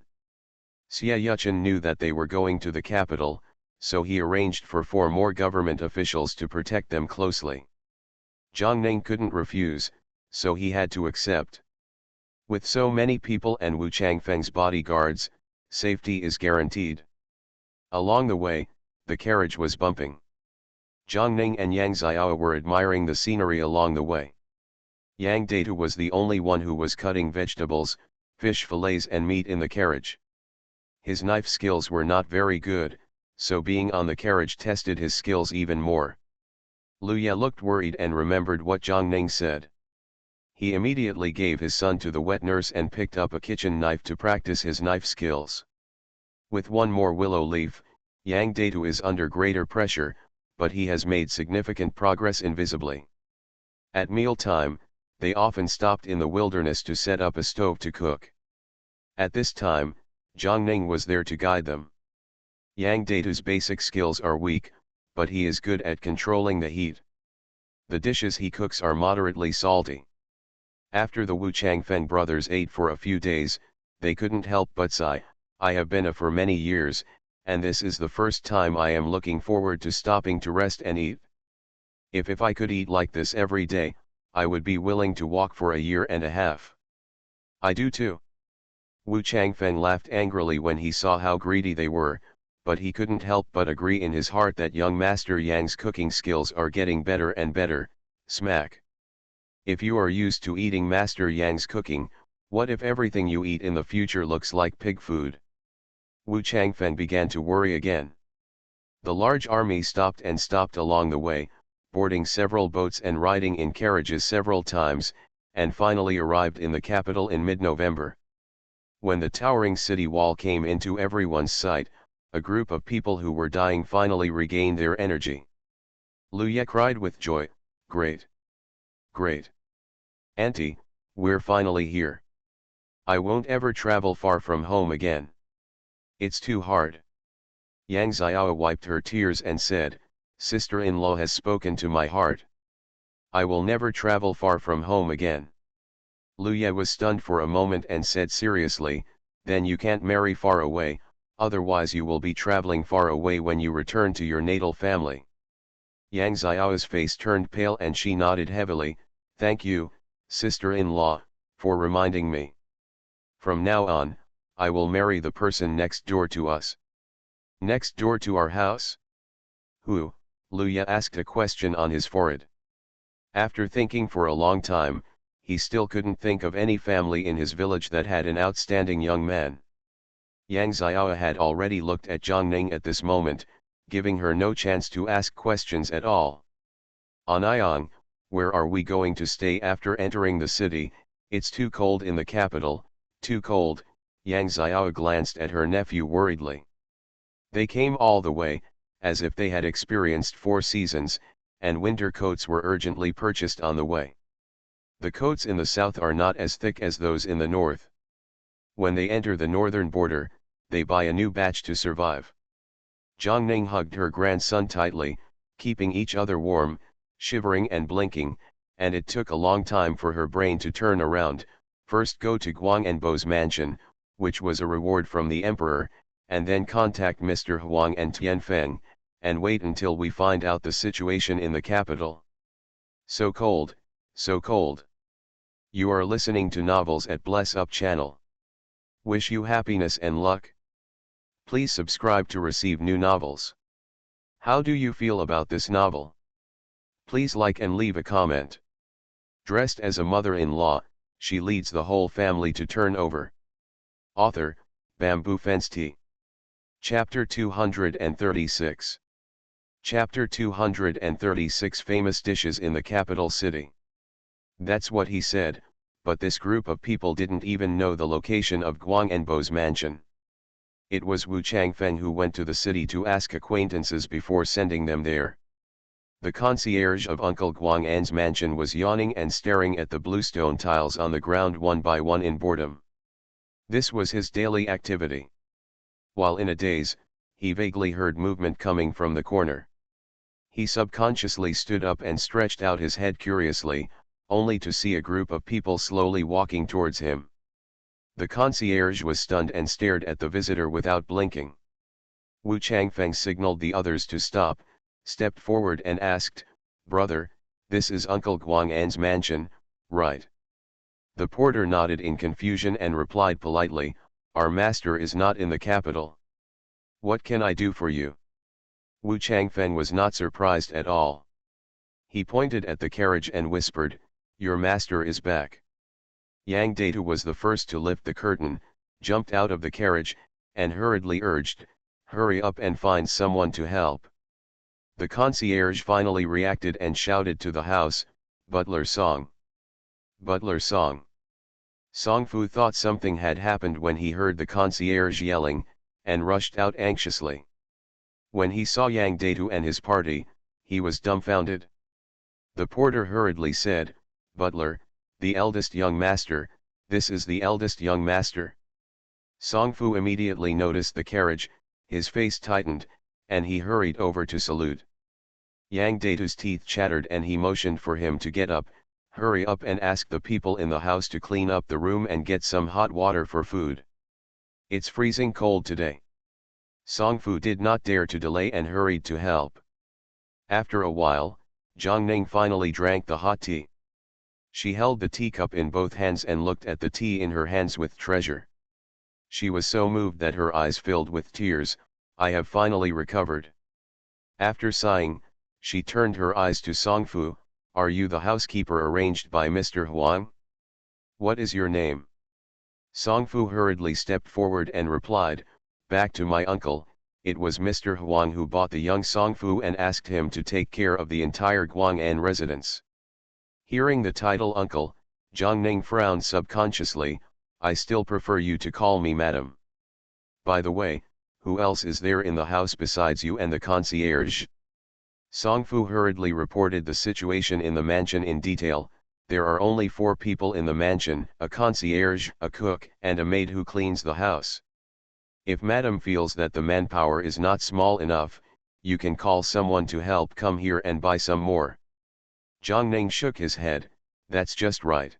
Xia Yuchen knew that they were going to the capital, so he arranged for 4 more government officials to protect them closely. Zhang Ning couldn't refuse, so he had to accept. With so many people and Wu Changfeng's bodyguards, safety is guaranteed. Along the way, the carriage was bumping. Zhang Ning and Yang Xiao were admiring the scenery along the way. Yang Datu was the only one who was cutting vegetables, fish fillets and meat in the carriage. His knife skills were not very good, so being on the carriage tested his skills even more. Lu Ye looked worried and remembered what Zhang Ning said. He immediately gave his son to the wet nurse and picked up a kitchen knife to practice his knife skills. With one more willow leaf, Yang Datu is under greater pressure, but he has made significant progress invisibly. At mealtime, they often stopped in the wilderness to set up a stove to cook. At this time, Zhang Ning was there to guide them. Yang Datu's basic skills are weak, but he is good at controlling the heat. The dishes he cooks are moderately salty. After the Wu Changfeng brothers ate for a few days, they couldn't help but sigh, I have been a for many years, and this is the first time I am looking forward to stopping to rest and eat. If I could eat like this every day, I would be willing to walk for a year and a half. I do too. Wu Changfeng laughed angrily when he saw how greedy they were, but he couldn't help but agree in his heart that young Master Yang's cooking skills are getting better and better. Smack. If you are used to eating Master Yang's cooking, what if everything you eat in the future looks like pig food? Wu Changfeng began to worry again. The large army stopped along the way, boarding several boats and riding in carriages several times, and finally arrived in the capital in mid-November. When the towering city wall came into everyone's sight, A group of people who were dying finally regained their energy. Luya cried with joy, "Great! Great! Auntie, we're finally here. I won't ever travel far from home again. It's too hard." Yang Xiao wiped her tears and said, "Sister-in-law has spoken to my heart. I will never travel far from home again." Luya was stunned for a moment and said seriously, "Then you can't marry far away, otherwise you will be traveling far away when you return to your natal family." Yang Xiao's face turned pale and she nodded heavily, "Thank you, sister-in-law, for reminding me. From now on, I will marry the person next door to us." "Next door to our house? Who?" Luya asked, a question on his forehead. After thinking for a long time, he still couldn't think of any family in his village that had an outstanding young man. Yang Xiao had already looked at Zhang Ning at this moment, giving her no chance to ask questions at all. "Anyang, where are we going to stay after entering the city? It's too cold in the capital." "Too cold?" Yang Xiao glanced at her nephew worriedly. They came all the way, as if they had experienced 4 seasons, and winter coats were urgently purchased on the way. The coats in the south are not as thick as those in the north. When they enter the northern border, they buy a new batch to survive. Zhang Ning hugged her grandson tightly, keeping each other warm, shivering and blinking, and it took a long time for her brain to turn around. First go to Guangenbo's mansion, which was a reward from the emperor, and then contact Mr. Huang and Tianfeng, and wait until we find out the situation in the capital. So cold, so cold. You are listening to Novels at Bless Up channel. Wish you happiness and luck. Please subscribe to receive new novels. How do you feel about this novel? Please like and leave a comment. Dressed as a mother-in-law, she leads the whole family to turn over. Author, Bamboo Fensti. Chapter 236. Chapter 236, Famous Dishes in the Capital City. That's what he said, but this group of people didn't even know the location of Guangenbo's mansion. It was Wu Changfeng who went to the city to ask acquaintances before sending them there. The concierge of Uncle Guang'an's mansion was yawning and staring at the bluestone tiles on the ground one by one in boredom. This was his daily activity. While in a daze, he vaguely heard movement coming from the corner. He subconsciously stood up and stretched out his head curiously, only to see a group of people slowly walking towards him. The concierge was stunned and stared at the visitor without blinking. Wu Changfeng signaled the others to stop, stepped forward and asked, "Brother, this is Uncle Guang'an's mansion, right?" The porter nodded in confusion and replied politely, "Our master is not in the capital. What can I do for you?" Wu Changfeng was not surprised at all. He pointed at the carriage and whispered, "Your master is back." Yang Datu was the first to lift the curtain, jumped out of the carriage, and hurriedly urged, "Hurry up and find someone to help." The concierge finally reacted and shouted to the house, "Butler Song! Butler Song!" Song Fu thought something had happened when he heard the concierge yelling, and rushed out anxiously. When he saw Yang Datu and his party, he was dumbfounded. The porter hurriedly said, "Butler, the eldest young master, this is the eldest young master." Song Fu immediately noticed the carriage, his face tightened, and he hurried over to salute. Yang Datu's teeth chattered and he motioned for him to get up, hurry up and ask the people in the house to clean up the room and get some hot water for food. It's freezing cold today. Song Fu did not dare to delay and hurried to help. After a while, Zhang Ning finally drank the hot tea. She held the teacup in both hands and looked at the tea in her hands with treasure. She was so moved that her eyes filled with tears. "I have finally recovered." After sighing, she turned her eyes to Song Fu, "Are you the housekeeper arranged by Mr. Huang? What is your name?" Song Fu hurriedly stepped forward and replied, "Back to my uncle, it was Mr. Huang who bought the young Song Fu and asked him to take care of the entire Guang'an residence." Hearing the title uncle, Zhang Ning frowned subconsciously. "I still prefer you to call me madam. By the way, who else is there in the house besides you and the concierge? Song Fu hurriedly reported the situation in the mansion in detail. There are only 4 people in the mansion, a concierge, a cook, and a maid who cleans the house. If Madam feels that the manpower is not small enough, you can call someone to help come here and buy some more. Zhang Ning shook his head. That's just right.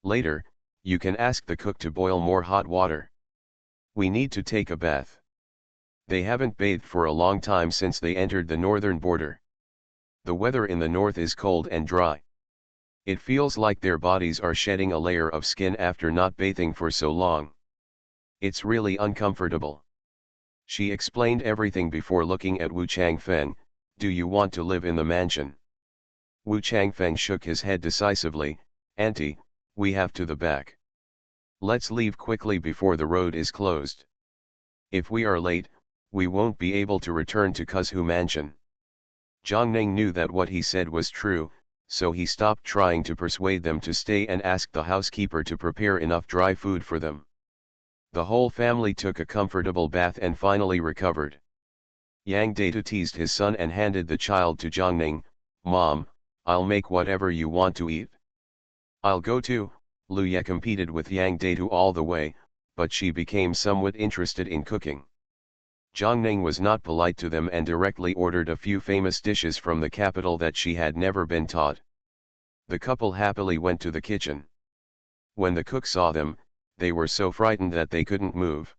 Later, you can ask the cook to boil more hot water. We need to take a bath. They haven't bathed for a long time since they entered the northern border. The weather in the north is cold and dry. It feels like their bodies are shedding a layer of skin after not bathing for so long. It's really uncomfortable. She explained everything before looking at Wu Changfeng. Do you want to live in the mansion? Wu Changfeng shook his head decisively. Auntie, we have to the back. Let's leave quickly before the road is closed. If we are late, we won't be able to return to Kuzhu Mansion. Zhang Ning knew that what he said was true, so he stopped trying to persuade them to stay and asked the housekeeper to prepare enough dry food for them. The whole family took a comfortable bath and finally recovered. Yang Data teased his son and handed the child to Zhang Ning. Mom, I'll make whatever you want to eat. I'll go too. Lu Ye competed with Yang Data all the way, but she became somewhat interested in cooking. Zhang Ning was not polite to them and directly ordered a few famous dishes from the capital that she had never been taught. The couple happily went to the kitchen. When the cook saw them, they were so frightened that they couldn't move.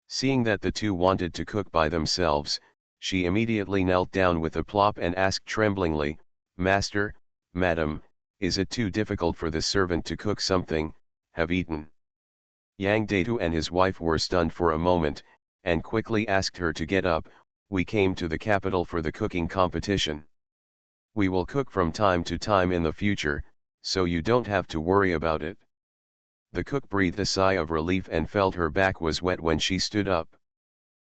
Seeing that the two wanted to cook by themselves, she immediately knelt down with a plop and asked tremblingly, Master, Madam, is it too difficult for the servant to cook something? Have eaten. Yang Datu and his wife were stunned for a moment, and quickly asked her to get up. We came to the capital for the cooking competition. We will cook from time to time in the future, so you don't have to worry about it. The cook breathed a sigh of relief and felt her back was wet when she stood up.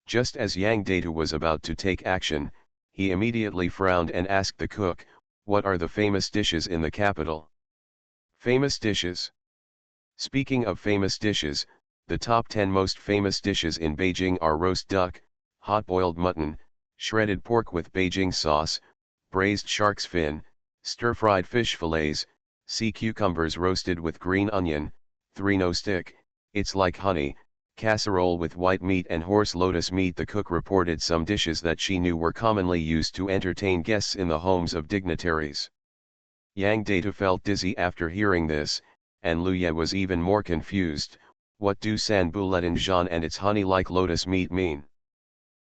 Just as Yang Data was about to take action, he immediately frowned and asked the cook, what are the famous dishes in the capital? Famous dishes? Speaking of famous dishes, the top 10 most famous dishes in Beijing are roast duck, hot-boiled mutton, shredded pork with Beijing sauce, braised shark's fin, stir-fried fish fillets, sea cucumbers roasted with green onion, three-no stick, it's like honey, casserole with white meat and horse lotus meat. The cook reported some dishes that she knew were commonly used to entertain guests in the homes of dignitaries. Yang Data felt dizzy after hearing this, and Lu Ye was even more confused. What do Sanbuletin Jean and its honey-like lotus meat mean?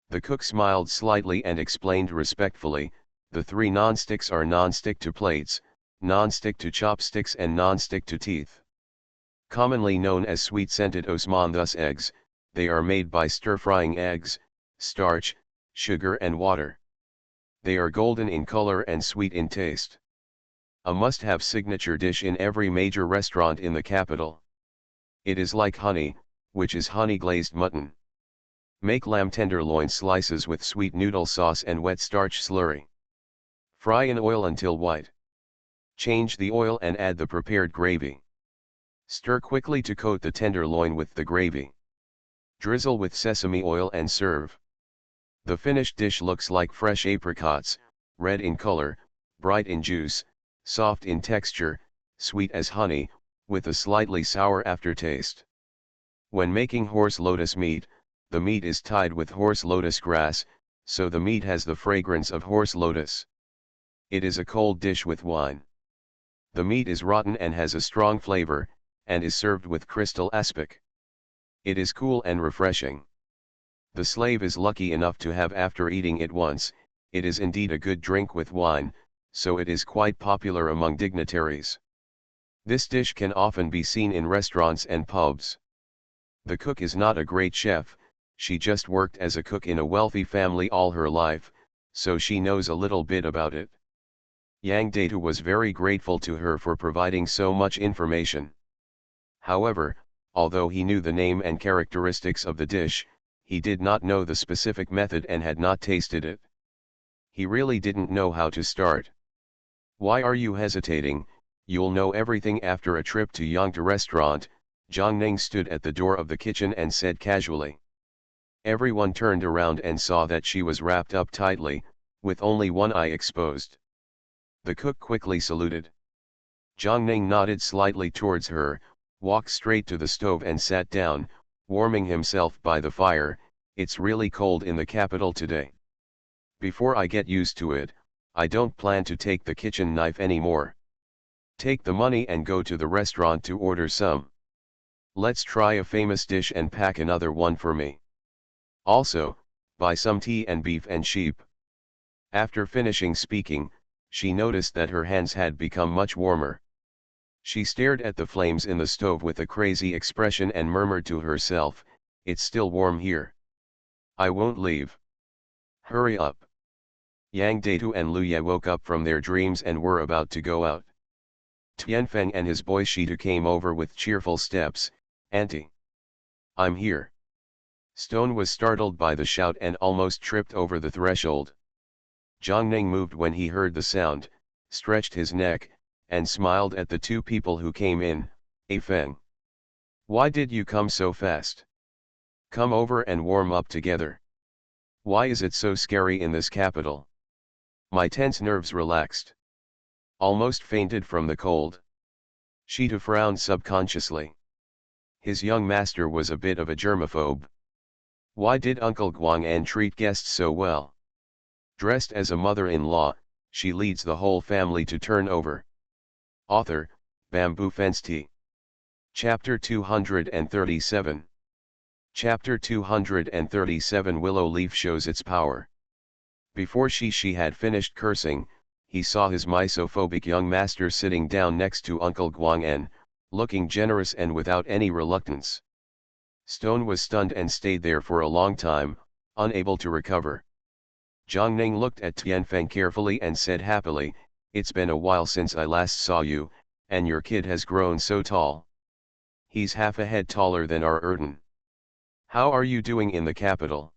The cook smiled slightly and explained respectfully, the 3 non-sticks are non-stick to plates, non-stick to chopsticks and non-stick to teeth. Commonly known as sweet-scented Osman, thus eggs, they are made by stir-frying eggs, starch, sugar and water. They are golden in color and sweet in taste. A must-have signature dish in every major restaurant in the capital. It is like honey, which is honey-glazed mutton. Make lamb tenderloin slices with sweet noodle sauce and wet starch slurry. Fry in oil until white. Change the oil and add the prepared gravy. Stir quickly to coat the tenderloin with the gravy. Drizzle with sesame oil and serve. The finished dish looks like fresh apricots, red in color, bright in juice, soft in texture, sweet as honey, with a slightly sour aftertaste. When making horse lotus meat, the meat is tied with horse lotus grass, so the meat has the fragrance of horse lotus. It is a cold dish with wine. The meat is rotten and has a strong flavor, and is served with crystal aspic. It is cool and refreshing. The slave is lucky enough to have after eating it once. It is indeed a good drink with wine, so it is quite popular among dignitaries. This dish can often be seen in restaurants and pubs. The cook is not a great chef, she just worked as a cook in a wealthy family all her life, so she knows a little bit about it. Yang Data was very grateful to her for providing so much information. However, although he knew the name and characteristics of the dish, he did not know the specific method and had not tasted it. He really didn't know how to start. Why are you hesitating? You'll know everything after a trip to Yangta restaurant. Zhang Ning stood at the door of the kitchen and said casually. Everyone turned around and saw that she was wrapped up tightly, with only one eye exposed. The cook quickly saluted. Zhang Ning nodded slightly towards her, walked straight to the stove and sat down, warming himself by the fire. It's really cold in the capital today. Before I get used to it, I don't plan to take the kitchen knife anymore. Take the money and go to the restaurant to order some. Let's try a famous dish and pack another one for me. Also, buy some tea and beef and sheep. After finishing speaking, she noticed that her hands had become much warmer. She stared at the flames in the stove with a crazy expression and murmured to herself, "It's still warm here. I won't leave. Hurry up." Yang Datu and Lu Ye woke up from their dreams and were about to go out. Tianfeng and his boy Shitu came over with cheerful steps. "Auntie. I'm here." Stone was startled by the shout and almost tripped over the threshold. Zhang Ning moved when he heard the sound, stretched his neck, and smiled at the two people who came in. "A Feng. Why did you come so fast? Come over and warm up together. Why is it so scary in this capital?" My tense nerves relaxed. Almost fainted from the cold. Shitu frowned subconsciously. His young master was a bit of a germaphobe. Why did Uncle Guang'an treat guests so well? Dressed as a mother-in-law, she leads the whole family to turn over. Author, Bamboo Fence Tea. Chapter 237. Chapter 237 Willow Leaf shows its power. Before she had finished cursing, he saw his misophobic young master sitting down next to Uncle Guang'an, looking generous and without any reluctance. Stone was stunned and stayed there for a long time, unable to recover. Zhang Ning looked at Tianfeng carefully and said happily, "It's been a while since I last saw you, and your kid has grown so tall. He's half a head taller than our Erden. How are you doing in the capital?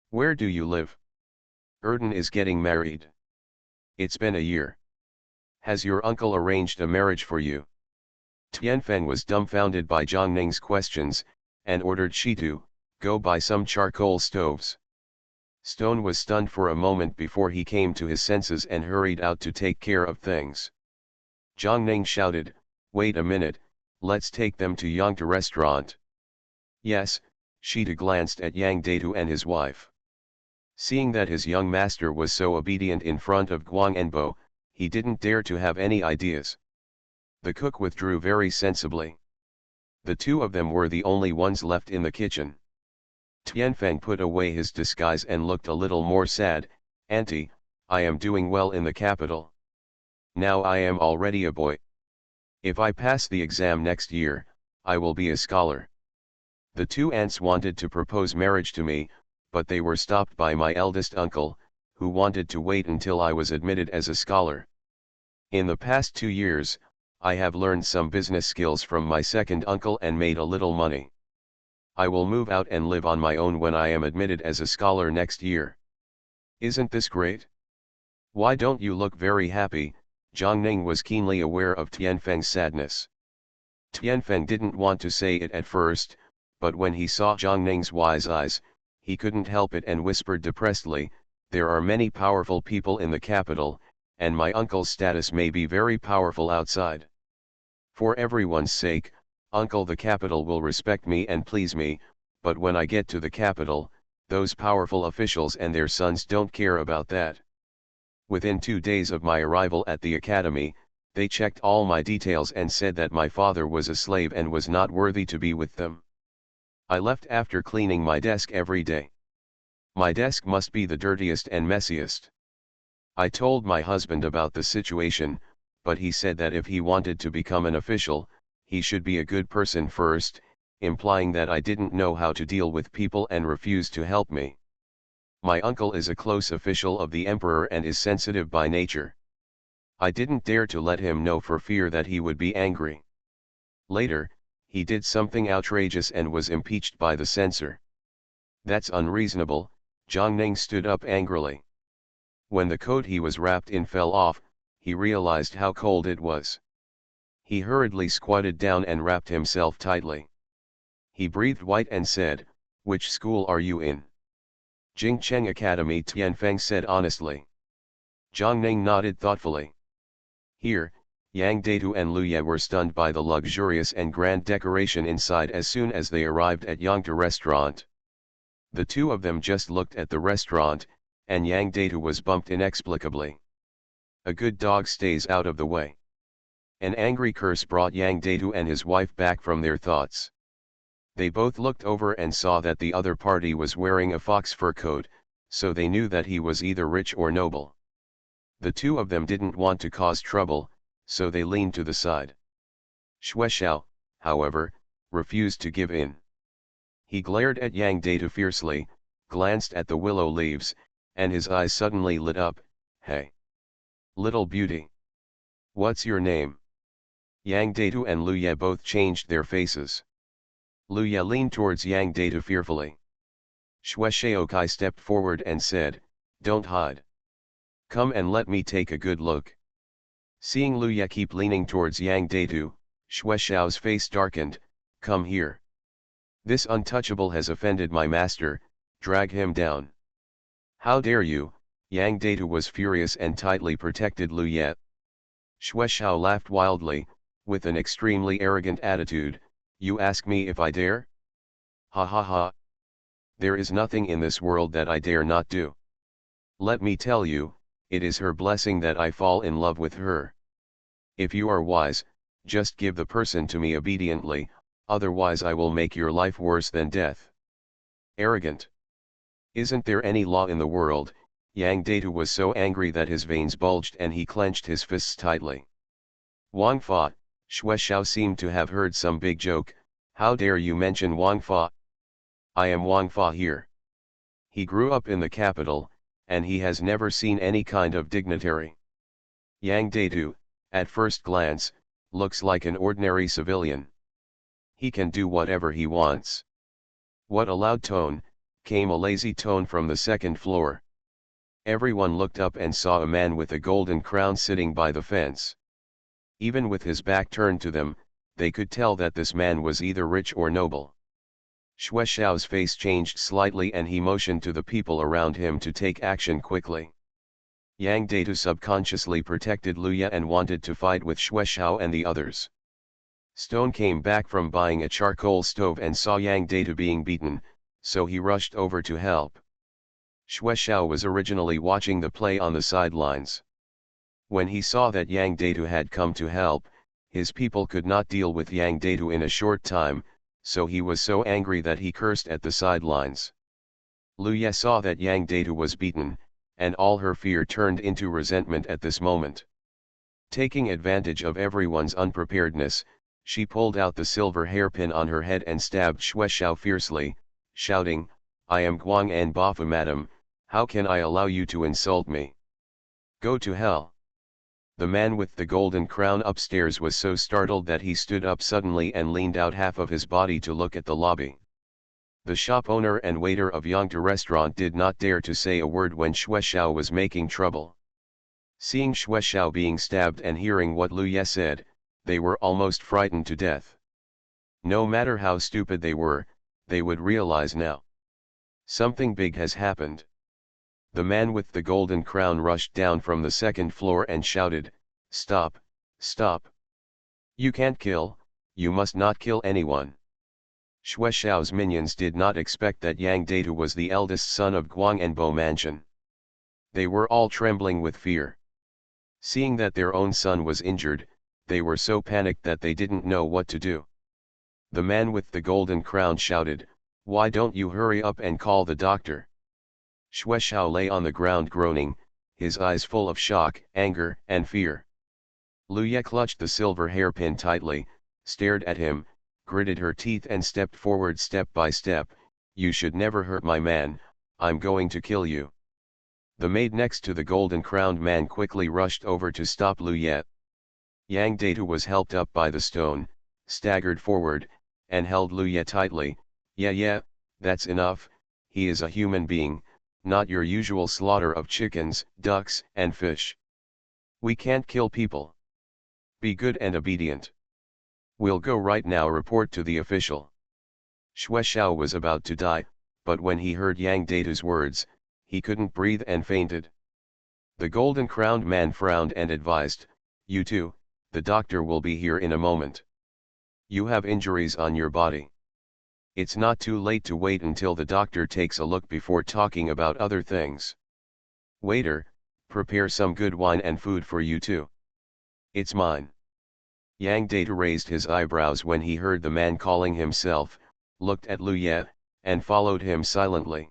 Where do you live? Erden is getting married. It's been a year. Has your uncle arranged a marriage for you?" Tianfeng was dumbfounded by Zhang Ning's questions, and ordered Shitu, "Go buy some charcoal stoves." Stone was stunned for a moment before he came to his senses and hurried out to take care of things. Zhang Ning shouted, "Wait a minute, let's take them to Yangta restaurant." "Yes." Shitu glanced at Yang Datu and his wife. Seeing that his young master was so obedient in front of Guang'anbo, he didn't dare to have any ideas. The cook withdrew very sensibly. The two of them were the only ones left in the kitchen. Tianfeng put away his disguise and looked a little more sad. "Auntie, I am doing well in the capital. Now I am already a boy. If I pass the exam next year, I will be a scholar." The two aunts wanted to propose marriage to me, but they were stopped by my eldest uncle, who wanted to wait until I was admitted as a scholar. In the past 2 years, I have learned some business skills from my second uncle and made a little money. I will move out and live on my own when I am admitted as a scholar next year. Isn't this great? Why don't you look very happy?" Zhang Ning was keenly aware of Tianfeng's sadness. Tianfeng didn't want to say it at first, but when he saw Zhang Ning's wise eyes, he couldn't help it and whispered depressedly, "There are many powerful people in the capital, and my uncle's status may be very powerful outside. For everyone's sake, uncle, the capital will respect me and please me, but when I get to the capital, those powerful officials and their sons don't care about that." Within 2 days of my arrival at the academy, they checked all my details and said that my father was a slave and was not worthy to be with them. I left after cleaning my desk every day. My desk must be the dirtiest and messiest. I told my husband about the situation, but he said that if he wanted to become an official, he should be a good person first, implying that I didn't know how to deal with people and refused to help me. My uncle is a close official of the emperor and is sensitive by nature. I didn't dare to let him know for fear that he would be angry. Later, he did something outrageous and was impeached by the censor. "That's unreasonable." Zhang Ning stood up angrily. When the coat he was wrapped in fell off, he realized how cold it was. He hurriedly squatted down and wrapped himself tightly. He breathed white and said, Which school are you in? Jingcheng Academy, Tianfeng said honestly. Zhang Ning nodded thoughtfully. Here, Yang Datu and Lu Ye were stunned by the luxurious and grand decoration inside as soon as they arrived at Yangda restaurant. The two of them just looked at the restaurant, and Yang Datu was bumped inexplicably. A good dog stays out of the way. An angry curse brought Yang Datu and his wife back from their thoughts. They both looked over and saw that the other party was wearing a fox fur coat, so they knew that he was either rich or noble. The two of them didn't want to cause trouble, so they leaned to the side. Xuexiao, however, refused to give in. He glared at Yang Datu fiercely, glanced at the willow leaves, and his eyes suddenly lit up. Hey! Little beauty! What's your name? Yang Datu and Lu Ye both changed their faces. Lu Ye leaned towards Yang Datu fearfully. Xuexiaokai stepped forward and said, "Don't hide. Come and let me take a good look." Seeing Lu Ye keep leaning towards Yang Datu, Xuexiao's face darkened. "Come here. This untouchable has offended my master, drag him down." "How dare you?" Yang Datu was furious and tightly protected Lu Ye. Xuexiao laughed wildly, with an extremely arrogant attitude. "You ask me if I dare? Ha ha ha. There is nothing in this world that I dare not do. Let me tell you, it is her blessing that I fall in love with her. If you are wise, just give the person to me obediently, otherwise I will make your life worse than death." Arrogant. Isn't there any law in the world? Yang Datu was so angry that his veins bulged and he clenched his fists tightly. "Wang Fa," Xuexiao seemed to have heard some big joke. "How dare you mention Wang Fa? I am Wang Fa here. He grew up in the capital, and he has never seen any kind of dignitary. Yang Datu, at first glance, looks like an ordinary civilian. He can do whatever he wants." "What a loud tone," came a lazy tone from the second floor. Everyone looked up and saw a man with a golden crown sitting by the fence. Even with his back turned to them, they could tell that this man was either rich or noble. Xuexiao's face changed slightly and he motioned to the people around him to take action quickly. Yang Datu subconsciously protected Lu Ye and wanted to fight with Xuexiao and the others. Stone came back from buying a charcoal stove and saw Yang Datu being beaten, so he rushed over to help. Xuexiao was originally watching the play on the sidelines. When he saw that Yang Datu had come to help, his people could not deal with Yang Datu in a short time, so he was so angry that he cursed at the sidelines. Lu Ye saw that Yang Datu was beaten, and all her fear turned into resentment at this moment. Taking advantage of everyone's unpreparedness, she pulled out the silver hairpin on her head and stabbed Xuexiao fiercely, shouting, "I am Guang and Bafa madam, how can I allow you to insult me? Go to hell." The man with the golden crown upstairs was so startled that he stood up suddenly and leaned out half of his body to look at the lobby. The shop owner and waiter of Yangda restaurant did not dare to say a word when Xuexiao was making trouble. Seeing Xuexiao being stabbed and hearing what Lu Ye said, they were almost frightened to death. No matter how stupid they were, they would realize now. Something big has happened. The man with the golden crown rushed down from the second floor and shouted, "Stop, stop! You can't kill, you must not kill anyone." Xuexiao's minions did not expect that Yang Datu was the eldest son of Guang and Bo Mansion. They were all trembling with fear. Seeing that their own son was injured, they were so panicked that they didn't know what to do. The man with the golden crown shouted, "Why don't you hurry up and call the doctor?" Xuexiao lay on the ground groaning, his eyes full of shock, anger, and fear. Lu Ye clutched the silver hairpin tightly, stared at him, gritted her teeth and stepped forward step by step. "You should never hurt my man, I'm going to kill you." The maid next to the golden-crowned man quickly rushed over to stop Lu Ye. Yang Datu was helped up by the stone, staggered forward, and held Lu Ye tightly. Yeah, that's enough, he is a human being, not your usual slaughter of chickens, ducks, and fish. We can't kill people. Be good and obedient. We'll go right now report to the official." Xuexiao was about to die, but when he heard Yang Datu's words, he couldn't breathe and fainted. The golden-crowned man frowned and advised, "You too, the doctor will be here in a moment. You have injuries on your body. It's not too late to wait until the doctor takes a look before talking about other things. Waiter, prepare some good wine and food for you too." "It's mine." Yang Data raised his eyebrows when he heard the man calling himself, looked at Lu Ye, and followed him silently.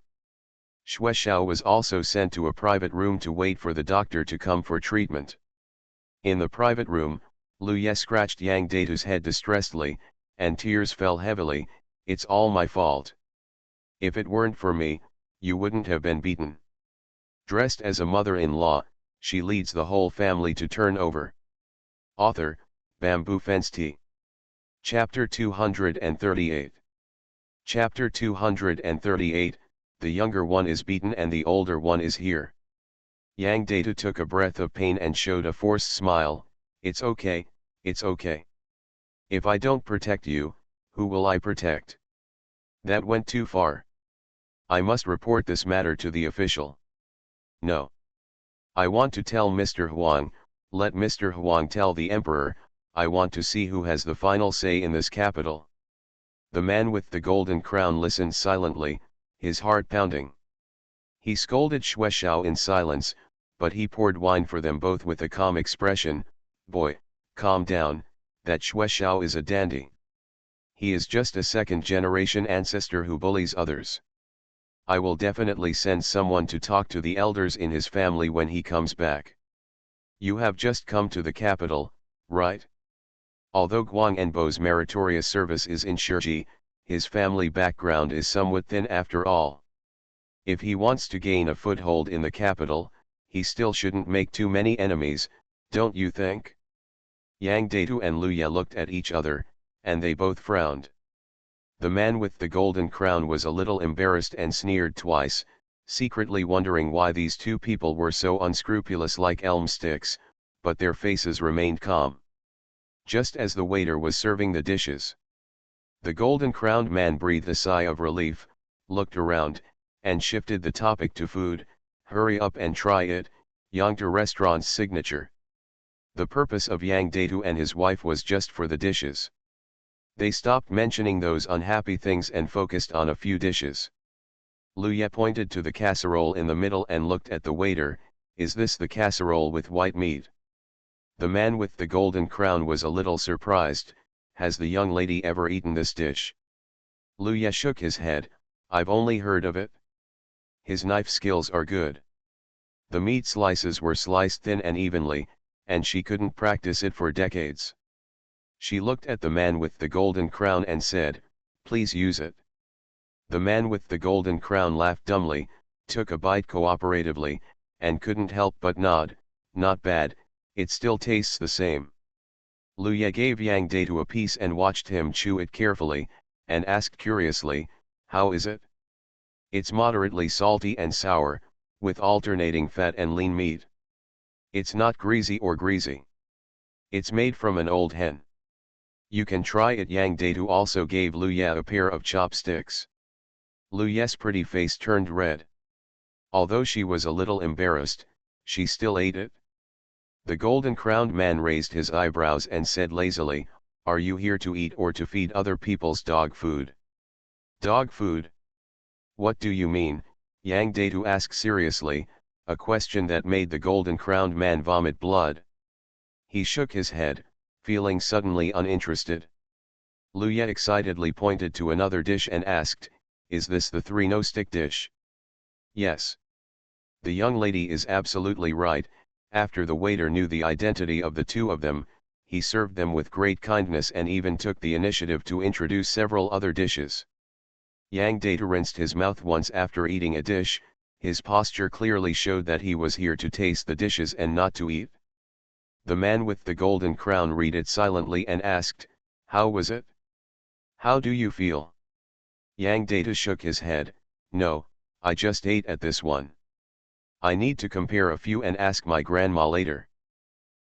Xue Xiao was also sent to a private room to wait for the doctor to come for treatment. In the private room, Lu Ye scratched Yang Data's head distressedly, and tears fell heavily. "It's all my fault. If it weren't for me, you wouldn't have been beaten." Dressed as a mother-in-law, she leads the whole family to turn over. Author, Bamboo Fence Tea. Chapter 238. Chapter 238, The younger one is beaten and the older one is here. Yang Data took a breath of pain and showed a forced smile. It's okay, it's okay. If I don't protect you, who will I protect? That went too far. I must report this matter to the official. No. I want to tell Mr. Huang, let Mr. Huang tell the emperor. I want to see who has the final say in this capital. The man with the golden crown listened silently, his heart pounding. He scolded Xue Xiao in silence, but he poured wine for them both with a calm expression. "Boy, calm down, that Xue Xiao is a dandy. He is just a second-generation ancestor who bullies others. I will definitely send someone to talk to the elders in his family when he comes back. You have just come to the capital, right?" Although Guang Enbo's meritorious service is in Shiji, his family background is somewhat thin after all. If he wants to gain a foothold in the capital, he still shouldn't make too many enemies, don't you think? Yang Datu and Lu Ye looked at each other, and they both frowned. The man with the golden crown was a little embarrassed and sneered twice, secretly wondering why these two people were so unscrupulous like elm sticks, but their faces remained calm. Just as the waiter was serving the dishes, the golden-crowned man breathed a sigh of relief, looked around, and shifted the topic to food. "Hurry up and try it, Yangta restaurant's signature." The purpose of Yang Datu and his wife was just for the dishes. They stopped mentioning those unhappy things and focused on a few dishes. Lu Ye pointed to the casserole in the middle and looked at the waiter. "Is this the casserole with white meat?" The man with the golden crown was a little surprised. "Has the young lady ever eaten this dish?" Lu Ye shook his head. "I've only heard of it." His knife skills are good. The meat slices were sliced thin and evenly, and she couldn't practice it for decades. She looked at the man with the golden crown and said, "Please use it." The man with the golden crown laughed dumbly, took a bite cooperatively, and couldn't help but nod. "Not bad, it still tastes the same." Lu Ye gave Yang Datu a piece and watched him chew it carefully, and asked curiously, "How is it?" "It's moderately salty and sour, with alternating fat and lean meat. It's not greasy or greasy. It's made from an old hen. You can try it." Yang Datu also gave Lu Ye a pair of chopsticks. Lu Ye's pretty face turned red. Although she was a little embarrassed, she still ate it. The golden-crowned man raised his eyebrows and said lazily, "Are you here to eat or to feed other people's dog food?" "Dog food? What do you mean?" Yang Datu asked seriously, a question that made the golden-crowned man vomit blood. He shook his head, feeling suddenly uninterested. Lu Ye excitedly pointed to another dish and asked, "Is this the three-no-stick dish?" "Yes. The young lady is absolutely right." After the waiter knew the identity of the two of them, he served them with great kindness and even took the initiative to introduce several other dishes. Yang Data rinsed his mouth once after eating a dish. His posture clearly showed that he was here to taste the dishes and not to eat. The man with the golden crown read it silently and asked, "How was it? How do you feel?" Yang Data shook his head. "No, I just ate at this one. I need to compare a few and ask my grandma later."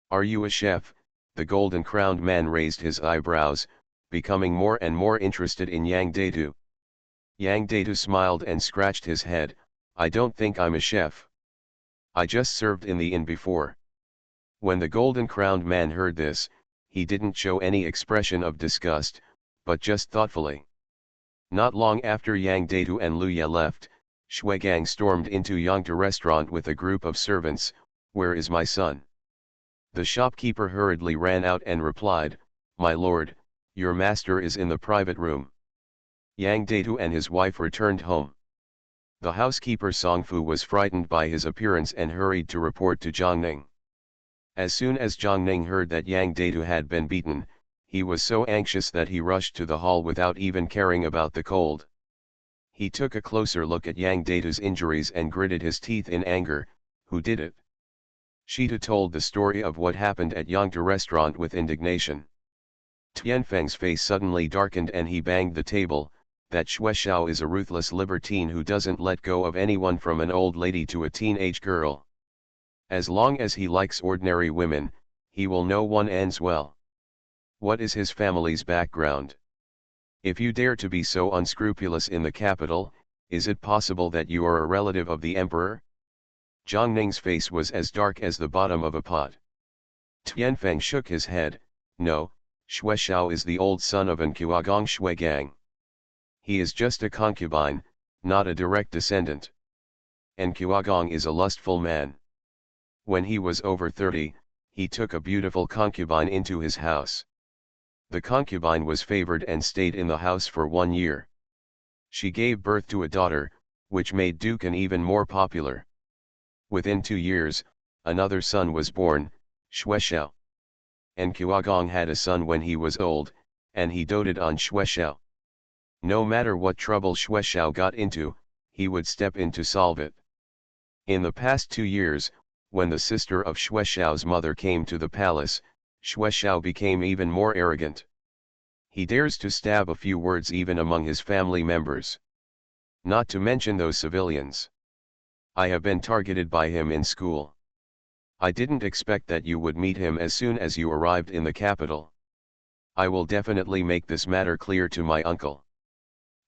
"Are you a chef?" The golden-crowned man raised his eyebrows, becoming more and more interested in Yang Datu. Yang Datu smiled and scratched his head. I don't think I'm a chef. I just served in the inn before. When the golden-crowned man heard this, he didn't show any expression of disgust, but just thoughtfully. Not long after Yang Datu and Lu Ye left, Shuigang stormed into Yangta restaurant with a group of servants. Where is my son? The shopkeeper hurriedly ran out and replied, My lord, your master is in the private room. Yang Datu and his wife returned home. The housekeeper Songfu was frightened by his appearance and hurried to report to Jiangning. As soon as Jiangning heard that Yang Datu had been beaten, he was so anxious that he rushed to the hall without even caring about the cold. He took a closer look at Yang Datu's injuries and gritted his teeth in anger. Who did it? Shita told the story of what happened at Yangta restaurant with indignation. Tianfeng's face suddenly darkened and he banged the table. That Xuexiao is a ruthless libertine who doesn't let go of anyone from an old lady to a teenage girl. As long as he likes ordinary women, he will know one ends well. What is his family's background? If you dare to be so unscrupulous in the capital, is it possible that you are a relative of the emperor? Jiang Ning's face was as dark as the bottom of a pot. Tianfeng shook his head. No, Xuexiao is the old son of an Qiagong Shuigang. He is just a concubine, not a direct descendant. And Qiagong is a lustful man. When he was over 30, he took a beautiful concubine into his house. The concubine was favored and stayed in the house for 1 year. She gave birth to a daughter, which made Dukan even more popular. Within 2 years, another son was born, Xuexiao. And Qiagong had a son when he was old, and he doted on Xuexiao. No matter what trouble Xuexiao got into, he would step in to solve it. In the past 2 years, when the sister of Xuexiao's mother came to the palace, Xuexiao became even more arrogant. He dares to stab a few words even among his family members. Not to mention those civilians. I have been targeted by him in school. I didn't expect that you would meet him as soon as you arrived in the capital. I will definitely make this matter clear to my uncle.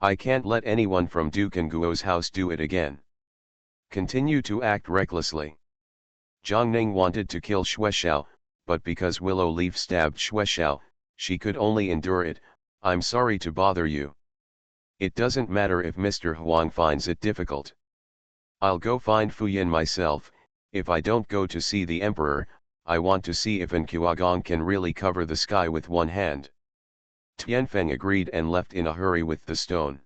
I can't let anyone from Duke and Guo's house do it again. Continue to act recklessly. Jiang Ning wanted to kill Xuexiao, but because Willow Leaf stabbed Xuexiao, she could only endure it. I'm sorry to bother you. It doesn't matter if Mr. Huang finds it difficult. I'll go find Fuyin myself. If I don't go to see the emperor, I want to see if an Qiagong can really cover the sky with one hand. Tianfeng agreed and left in a hurry with the stone.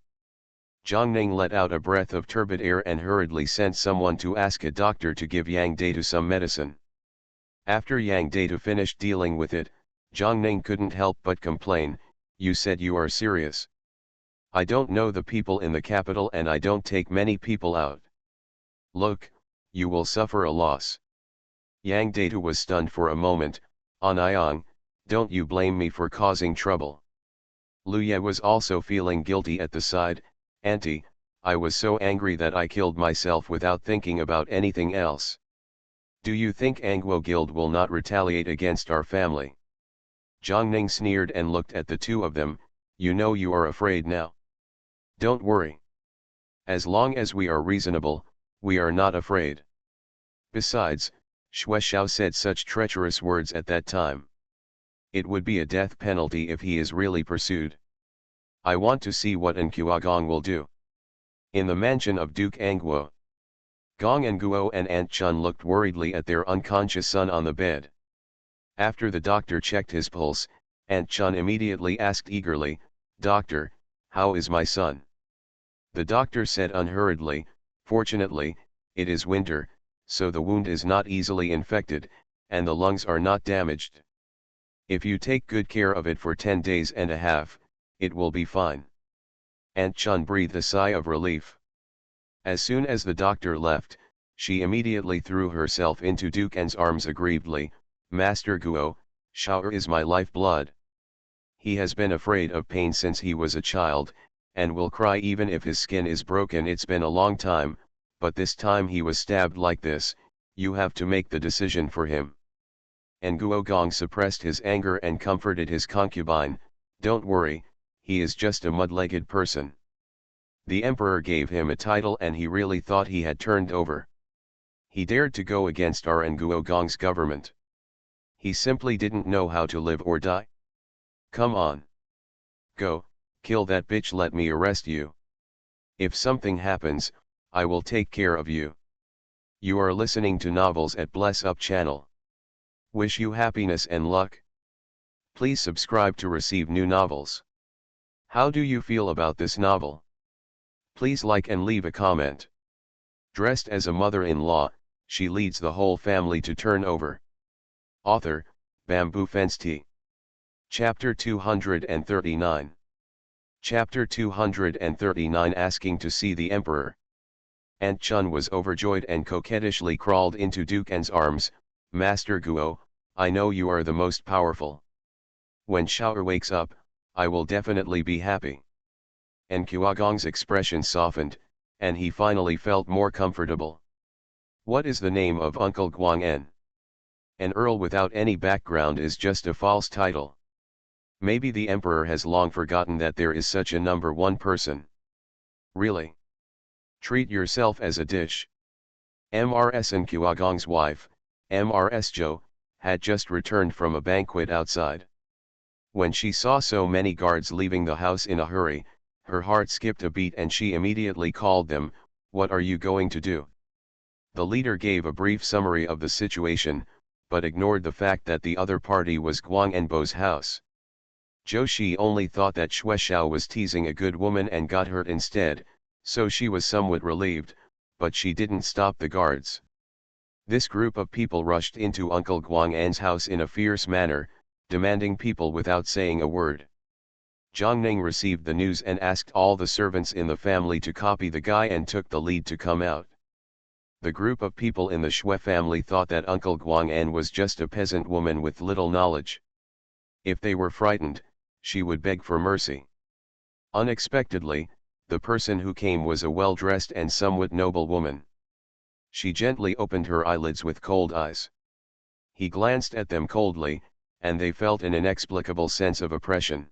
Jiang Ning let out a breath of turbid air and hurriedly sent someone to ask a doctor to give Yang Datu some medicine. After Yang Datu finished dealing with it, Jiang Ning couldn't help but complain, You said you are serious. I don't know the people in the capital and I don't take many people out. Look, you will suffer a loss. Yang Datu was stunned for a moment. Anyang, don't you blame me for causing trouble. Lu Ye was also feeling guilty at the side. Auntie, I was so angry that I killed myself without thinking about anything else. Do you think Angwo Guild will not retaliate against our family? Jiang Ning sneered and looked at the two of them. You know you are afraid now. Don't worry. As long as we are reasonable, we are not afraid. Besides, Xuexiao said such treacherous words at that time. It would be a death penalty if he is really pursued. I want to see what an Qiagong will do. In the mansion of Duke Angguo, Gong and Guo and Aunt Chun looked worriedly at their unconscious son on the bed. After the doctor checked his pulse, Aunt Chun immediately asked eagerly, Doctor, how is my son? The doctor said unhurriedly, Fortunately, it is winter, so the wound is not easily infected, and the lungs are not damaged. If you take good care of it for 10 days and a half, it will be fine. Aunt Chun breathed a sigh of relief. As soon as the doctor left, she immediately threw herself into Dukan's arms aggrievedly. Master Guo, Xiao is my lifeblood. He has been afraid of pain since he was a child, and will cry even if his skin is broken. It's been a long time, but this time he was stabbed like this. You have to make the decision for him. And Guo Gong suppressed his anger and comforted his concubine. Don't worry, he is just a mud-legged person. The emperor gave him a title and he really thought he had turned over. He dared to go against our Nguogong's government. He simply didn't know how to live or die. Come on. Go, kill that bitch, let me arrest you. If something happens, I will take care of you. You are listening to Novels at Bless Up channel. Wish you happiness and luck. Please subscribe to receive new novels. How do you feel about this novel? Please like and leave a comment. Dressed as a mother-in-law, she leads the whole family to turn over. Author, FemaleProtagonist. Chapter 239. Chapter 239 Asking to see the Emperor. Aunt Chun was overjoyed and coquettishly crawled into Dukan's arms. Master Guo, I know you are the most powerful. When Xiao'er wakes up, I will definitely be happy. And Nguogong's expression softened, and he finally felt more comfortable. What is the name of Uncle Guang-en? An earl without any background is just a false title. Maybe the emperor has long forgotten that there is such a number one person. Really? Treat yourself as a dish. MRS and Nguogong's wife, MRS Jo, had just returned from a banquet outside. When she saw so many guards leaving the house in a hurry, her heart skipped a beat and she immediately called them. What are you going to do? The leader gave a brief summary of the situation, but ignored the fact that the other party was Guang Enbo's house. Zhou Shi only thought that Xue Xiao was teasing a good woman and got hurt instead, so she was somewhat relieved, but she didn't stop the guards. This group of people rushed into Uncle Guang-en's house in a fierce manner, demanding people without saying a word. Zhang Ning received the news and asked all the servants in the family to copy the guy and took the lead to come out. The group of people in the Xue family thought that Uncle Guang-en was just a peasant woman with little knowledge. If they were frightened, she would beg for mercy. Unexpectedly, the person who came was a well-dressed and somewhat noble woman. She gently opened her eyelids with cold eyes. He glanced at them coldly, and they felt an inexplicable sense of oppression.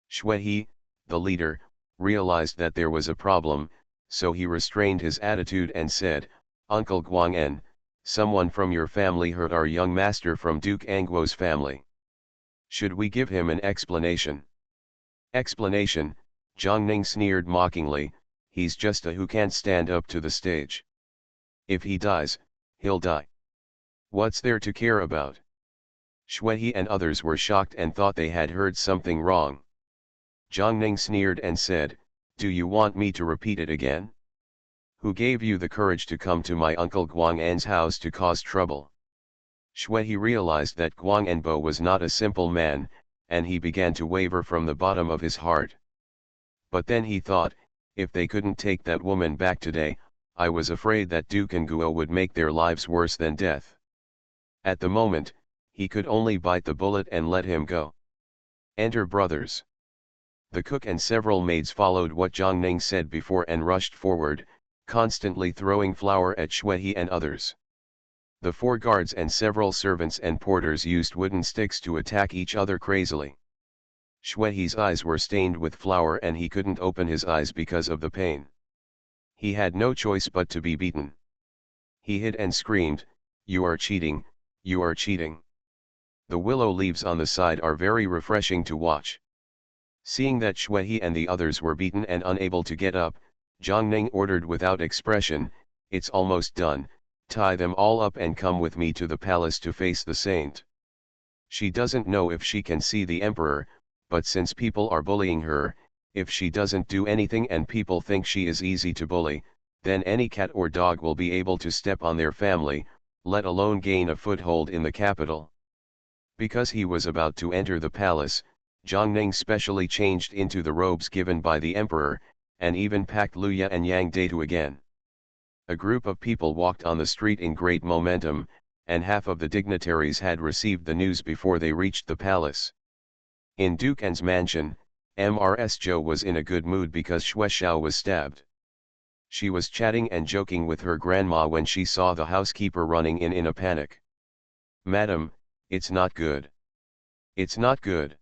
Xue He, the leader, realized that there was a problem, so he restrained his attitude and said, Uncle Guang-en, someone from your family hurt our young master from Duke Angguo's family. Should we give him an explanation? Explanation, Zhang Ning sneered mockingly, he's just a who can't stand up to the stage. If he dies, he'll die. What's there to care about? Xue He and others were shocked and thought they had heard something wrong. Zhang Ning sneered and said, do you want me to repeat it again? Who gave you the courage to come to my uncle Guang-en's house to cause trouble? Xue He realized that Guang Enbo was not a simple man, and he began to waver from the bottom of his heart. But then he thought, if they couldn't take that woman back today, I was afraid that Duke and Guo would make their lives worse than death. At the moment, he could only bite the bullet and let him go. Enter brothers. The cook and several maids followed what Zhang Ning said before and rushed forward, constantly throwing flour at Xue He and others. The 4 guards and several servants and porters used wooden sticks to attack each other crazily. Xue He's eyes were stained with flour and he couldn't open his eyes because of the pain. He had no choice but to be beaten. He hid and screamed, you are cheating, you are cheating. The willow leaves on the side are very refreshing to watch. Seeing that Xue He and the others were beaten and unable to get up, Zhang Ning ordered without expression, it's almost done, tie them all up and come with me to the palace to face the saint. She doesn't know if she can see the emperor, but since people are bullying her, if she doesn't do anything and people think she is easy to bully, then any cat or dog will be able to step on their family, let alone gain a foothold in the capital. Because he was about to enter the palace, Zhang Ning specially changed into the robes given by the emperor, and even packed Luya and Yang Datu again. A group of people walked on the street in great momentum, and half of the dignitaries had received the news before they reached the palace. In Dukan's mansion, MRS Jo was in a good mood because Xue Xiao was stabbed. She was chatting and joking with her grandma when she saw the housekeeper running in a panic. Madam, it's not good. It's not good.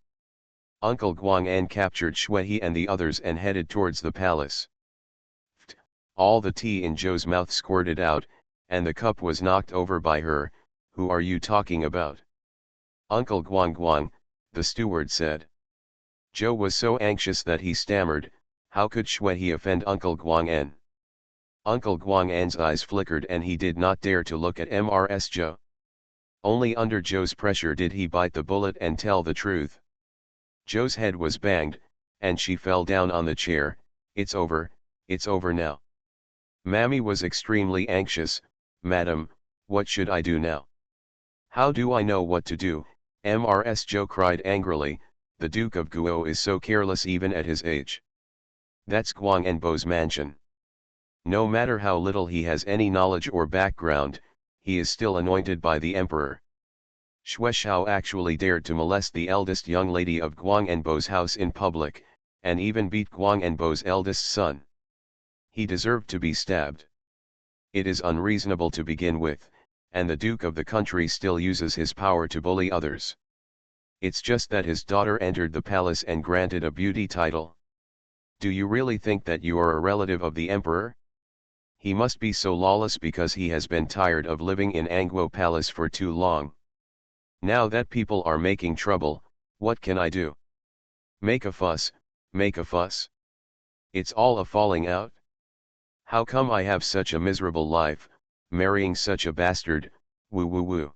Uncle Guang-en captured Xue He and the others and headed towards the palace. All the tea in Zhou's mouth squirted out, and the cup was knocked over by her. "Who are you talking about?" "Uncle Guang Guang," the steward said. Zhou was so anxious that he stammered, how could he offend Uncle Guang En? Uncle Guang En's eyes flickered and he did not dare to look at Mrs. Zhou. Only under Zhou's pressure did he bite the bullet and tell the truth. Zhou's head was banged, and she fell down on the chair. It's over now." Mammy was extremely anxious. "Madam, what should I do now?" "How do I know what to do?" Mrs. Zhou cried angrily. "The Duke of Guo is so careless even at his age. That's Guang Enbo's mansion. No matter how little he has any knowledge or background, he is still anointed by the emperor. Xue Xiao actually dared to molest the eldest young lady of Guang Enbo's house in public, and even beat Guang Enbo's eldest son. He deserved to be stabbed. It is unreasonable to begin with, and the Duke of the country still uses his power to bully others. It's just that his daughter entered the palace and granted a beauty title. Do you really think that you are a relative of the emperor? He must be so lawless because he has been tired of living in Angguo Palace for too long. Now that people are making trouble, what can I do? Make a fuss, make a fuss. It's all a falling out. How come I have such a miserable life, marrying such a bastard, woo woo woo."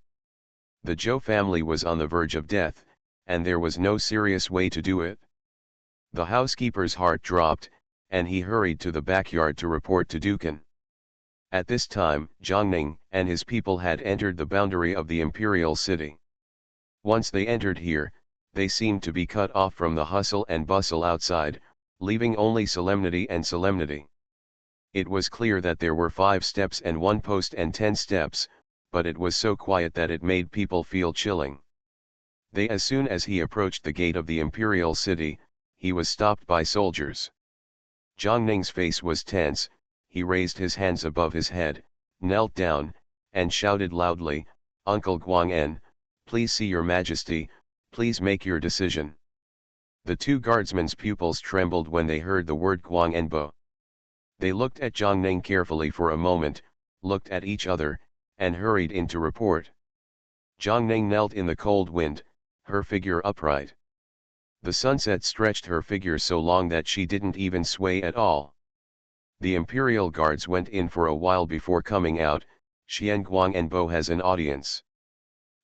The Zhou family was on the verge of death, and there was no serious way to do it. The housekeeper's heart dropped, and he hurried to the backyard to report to Dukan. At this time, Jiangning and his people had entered the boundary of the imperial city. Once they entered here, they seemed to be cut off from the hustle and bustle outside, leaving only solemnity and solemnity. It was clear that there were 5 steps and 1 post and 10 steps, but it was so quiet that it made people feel chilling. As soon as he approached the gate of the imperial city, he was stopped by soldiers. Jiangning's face was tense. He raised his hands above his head, knelt down, and shouted loudly, "Uncle Guang En, please see your majesty, please make your decision." The 2 guardsmen's pupils trembled when they heard the word Guang Enbo. They looked at Jiangning carefully for a moment, looked at each other, and hurried in to report. Jiangning knelt in the cold wind, her figure upright. The sunset stretched her figure so long that she didn't even sway at all. The imperial guards went in for a while before coming out. "Xian Guang Enbo has an audience."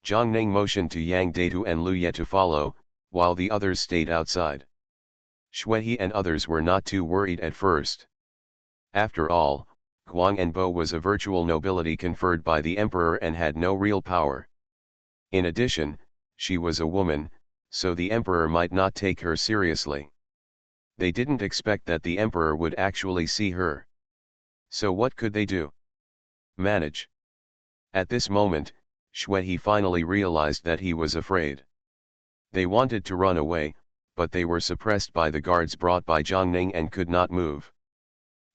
Jiangning motioned to Yang Datu and Lu Ye to follow, while the others stayed outside. Shui and others were not too worried at first. After all, Guang Enbo was a virtual nobility conferred by the emperor and had no real power. In addition, she was a woman, so the emperor might not take her seriously. They didn't expect that the emperor would actually see her. So what could they do? Manage. At this moment, Shui finally realized that he was afraid. They wanted to run away, but they were suppressed by the guards brought by Jiangning and could not move.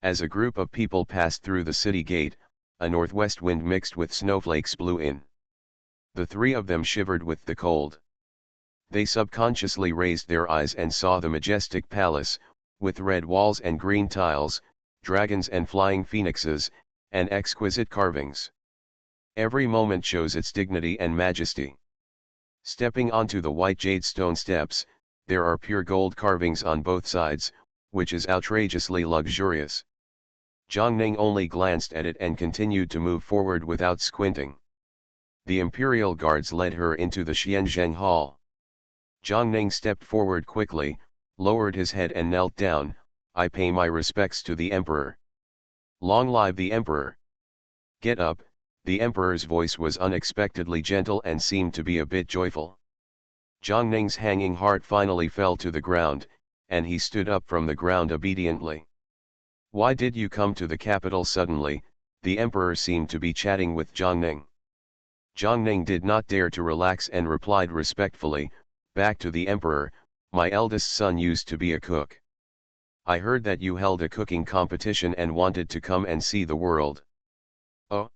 As a group of people passed through the city gate, a northwest wind mixed with snowflakes blew in. The 3 of them shivered with the cold. They subconsciously raised their eyes and saw the majestic palace, with red walls and green tiles, dragons and flying phoenixes, and exquisite carvings. Every moment shows its dignity and majesty. Stepping onto the white jade stone steps, there are pure gold carvings on both sides, which is outrageously luxurious. Jiangning only glanced at it and continued to move forward without squinting. The imperial guards led her into the Xianzheng Hall. Jiangning stepped forward quickly, lowered his head and knelt down. "I pay my respects to the emperor." "Long live the emperor!" "Get up." The emperor's voice was unexpectedly gentle and seemed to be a bit joyful. Jiangning's hanging heart finally fell to the ground, and he stood up from the ground obediently. "Why did you come to the capital suddenly?" The emperor seemed to be chatting with Jiangning. Jiangning did not dare to relax and replied respectfully, back to the emperor, "My eldest son used to be a cook. I heard that you held a cooking competition and wanted to come and see the world." "Oh?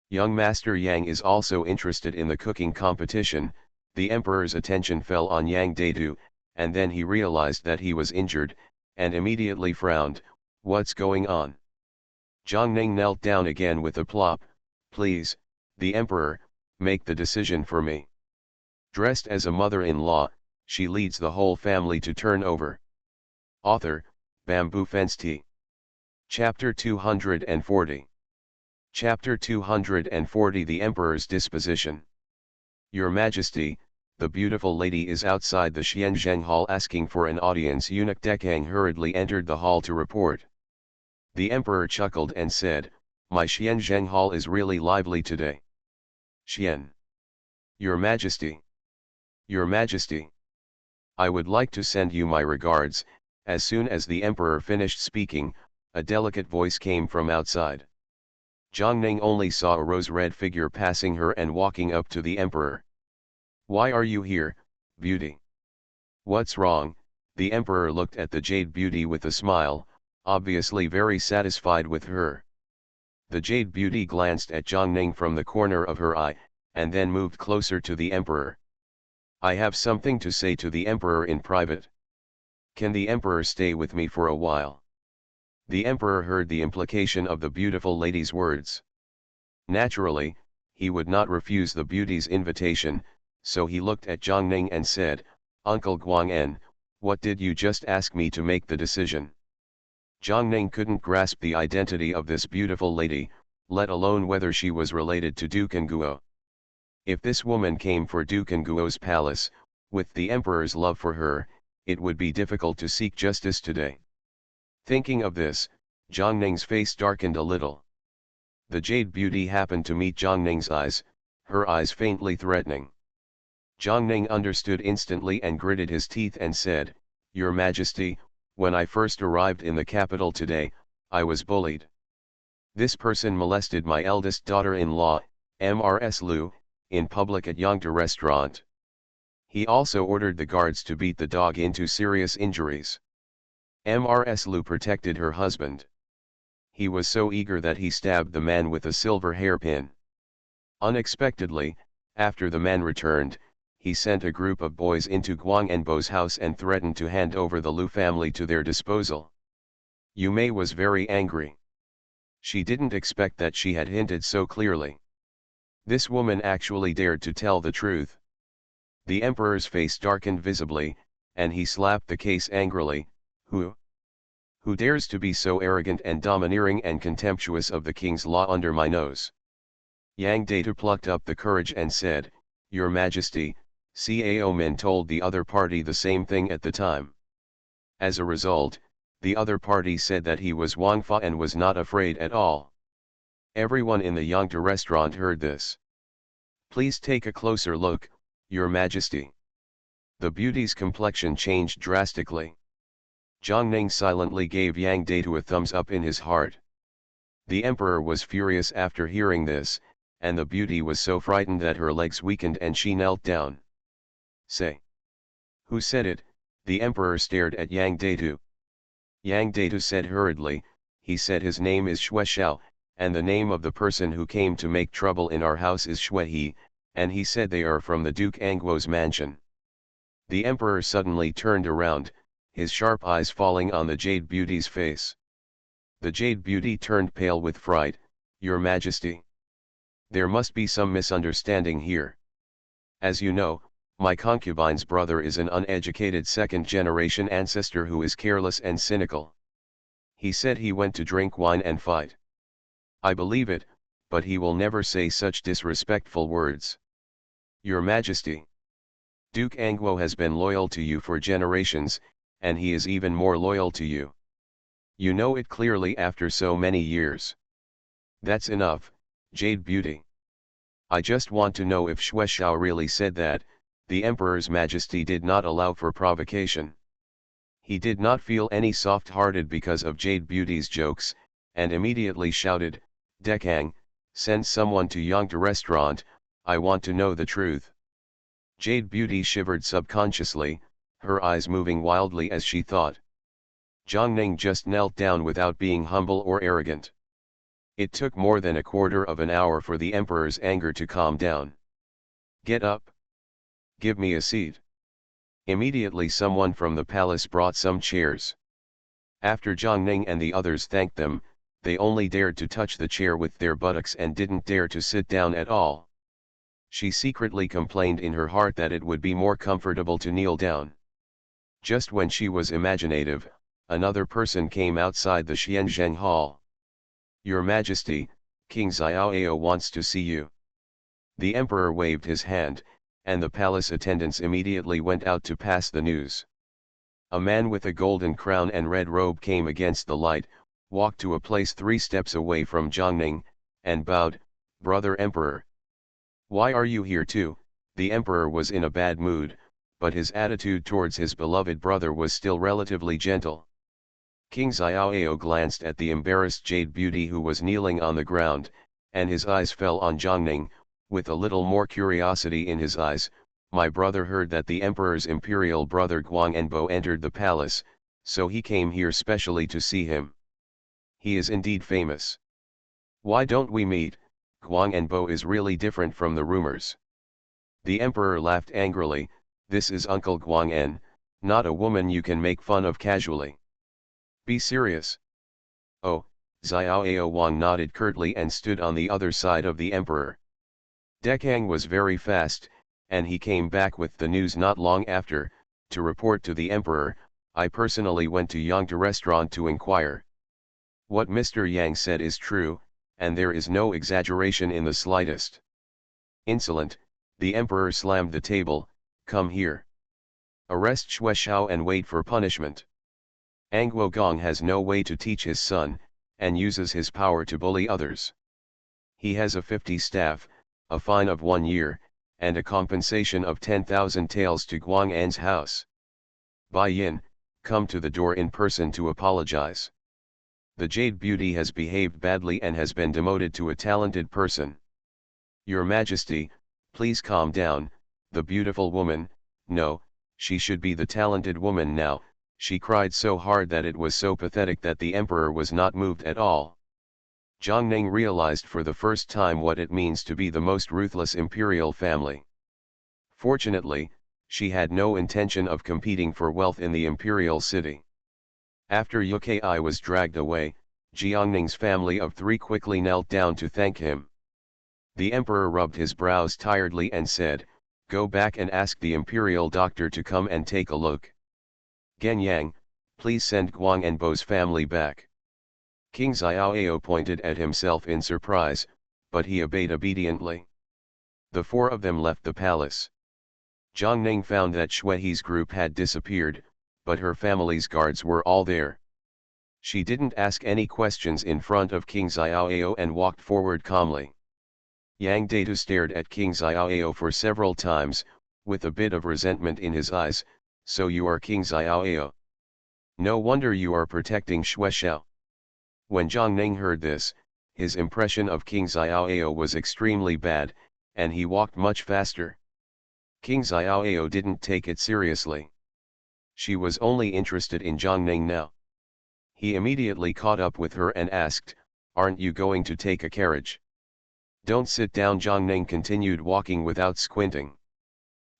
Young Master Yang is also interested in the cooking competition." The emperor's attention fell on Yang Datu, and then he realized that he was injured, and immediately frowned. "What's going on?" Jiang Ning knelt down again with a plop. Please, the emperor, make the decision for me. Dressed as a mother-in-law, she leads the whole family to turn over. Author, Bamboo Fence Tea. Chapter 240. Chapter 240 The Emperor's Disposition. Your Majesty, the beautiful lady is outside the Xianzheng Hall asking for an audience. Eunuch Dekang hurriedly entered the hall to report. The emperor chuckled and said, My Xianzheng Hall is really lively today. Xian. Your Majesty. Your Majesty. I would like to send you my regards. As soon as the emperor finished speaking, a delicate voice came from outside. Jiang Ning only saw a rose-red figure passing her and walking up to the emperor. Why are you here, beauty? What's wrong? The emperor looked at the jade beauty with a smile, obviously very satisfied with her. The jade beauty glanced at Jiang Ning from the corner of her eye, and then moved closer to the emperor. I have something to say to the emperor in private. Can the emperor stay with me for a while? The emperor heard the implication of the beautiful lady's words. Naturally, he would not refuse the beauty's invitation, so he looked at Jiang Ning and said, Uncle Guangen, what did you just ask me to make the decision? Jiang Ning couldn't grasp the identity of this beautiful lady, let alone whether she was related to Duke Nguo. If this woman came for Duke Nguo's palace, with the emperor's love for her, it would be difficult to seek justice today. Thinking of this, Jiang Ning's face darkened a little. The jade beauty happened to meet Jiang Ning's eyes, her eyes faintly threatening. Jiang Ning understood instantly and gritted his teeth and said, Your Majesty, when I first arrived in the capital today, I was bullied. This person molested my eldest daughter-in-law, Mrs. Liu, in public at Yangda restaurant. He also ordered the guards to beat the dog into serious injuries. Mrs. Liu protected her husband. He was so eager that he stabbed the man with a silver hairpin. Unexpectedly, after the man returned, he sent a group of boys into Guang Enbo's house and threatened to hand over the Liu family to their disposal. Yu Mei was very angry. She didn't expect that she had hinted so clearly. This woman actually dared to tell the truth. The emperor's face darkened visibly, and he slapped the case angrily. Who dares to be so arrogant and domineering and contemptuous of the king's law under my nose? Yang Data plucked up the courage and said, Your Majesty, Cao Min told the other party the same thing at the time. As a result, the other party said that he was Wang Fa and was not afraid at all. Everyone in the Yangda restaurant heard this. Please take a closer look, Your Majesty. The beauty's complexion changed drastically. Jiang Ning silently gave Yang Data a thumbs up in his heart. The emperor was furious after hearing this, and the beauty was so frightened that her legs weakened and she knelt down. Say. Who said it? The emperor stared at Yang Data. Yang Data said hurriedly, he said his name is Xue Xiao, and the name of the person who came to make trouble in our house is Xue He, and he said they are from the Duke Nguo's mansion. The emperor suddenly turned around, his sharp eyes falling on the jade beauty's face. The jade beauty turned pale with fright. Your Majesty. There must be some misunderstanding here. As you know, my concubine's brother is an uneducated second-generation ancestor who is careless and cynical. He said he went to drink wine and fight. I believe it, but he will never say such disrespectful words. Your Majesty. Duke Nguo has been loyal to you for generations, and he is even more loyal to you. You know it clearly after so many years. That's enough, Jade Beauty. I just want to know if Xue Xiao really said that. The Emperor's Majesty did not allow for provocation. He did not feel any soft-hearted because of Jade Beauty's jokes, and immediately shouted, Dekang, send someone to Yangda restaurant, I want to know the truth. Jade Beauty shivered subconsciously, her eyes moving wildly as she thought. Jiang Ning just knelt down without being humble or arrogant. It took more than a quarter of an hour for the Emperor's anger to calm down. Get up. Give me a seat. Immediately someone from the palace brought some chairs. After Jiang Ning and the others thanked them, they only dared to touch the chair with their buttocks and didn't dare to sit down at all. She secretly complained in her heart that it would be more comfortable to kneel down. Just when she was imaginative, another person came outside the Xianzheng Hall. "Your Majesty, King Xiaoao wants to see you." The emperor waved his hand, and the palace attendants immediately went out to pass the news. A man with a golden crown and red robe came against the light, walked to a place 3 steps away from Zhongning, and bowed, "Brother Emperor." "Why are you here too?" The emperor was in a bad mood, but his attitude towards his beloved brother was still relatively gentle. King Xiaoao glanced at the embarrassed jade beauty who was kneeling on the ground, and his eyes fell on Zhongning, with a little more curiosity in his eyes. "My brother heard that the emperor's imperial brother Guangenbo entered the palace, so he came here specially to see him. He is indeed famous. Why don't we meet? Guangenbo is really different from the rumors." The emperor laughed angrily. "This is Uncle Guangen, not a woman you can make fun of casually. Be serious." "Oh," Xiaoao Wang nodded curtly and stood on the other side of the emperor. Dekang was very fast, and he came back with the news not long after, to report to the emperor. "I personally went to Yangta restaurant to inquire. What Mr. Yang said is true, and there is no exaggeration in the slightest." Insolent, the emperor slammed the table. "Come here. Arrest Xue Xiao and wait for punishment." Angguo Gong has no way to teach his son, and uses his power to bully others. He has a 50 staff, a fine of 1 year, and a compensation of 10,000 taels to Guang'an's house. Bai Yin, come to the door in person to apologize. The jade beauty has behaved badly and has been demoted to a talented person. Your Majesty, please calm down. The beautiful woman, no, she should be the talented woman now. She cried so hard that it was so pathetic that the emperor was not moved at all. Zhongning realized for the first time what it means to be the most ruthless imperial family. Fortunately, she had no intention of competing for wealth in the imperial city. After Yukai was dragged away, Jiangning's family of 3 quickly knelt down to thank him. The emperor rubbed his brows tiredly and said, "Go back and ask the imperial doctor to come and take a look. Genyang, please send Guangenbo's family back." King Xiaoao pointed at himself in surprise, but he obeyed obediently. The 4 of them left the palace. Zhongning found that Shui's group had disappeared, but her family's guards were all there. She didn't ask any questions in front of King Xiaoao and walked forward calmly. Yang Datu stared at King Xiaoao for several times, with a bit of resentment in his eyes. "So you are King Xiaoao. No wonder you are protecting Xue Xiao." When Zhongning heard this, his impression of King Xiaoao was extremely bad, and he walked much faster. King Xiaoao didn't take it seriously. She was only interested in Zhongning now. He immediately caught up with her and asked, "Aren't you going to take a carriage?" "Don't sit down." Zhongning continued walking without squinting.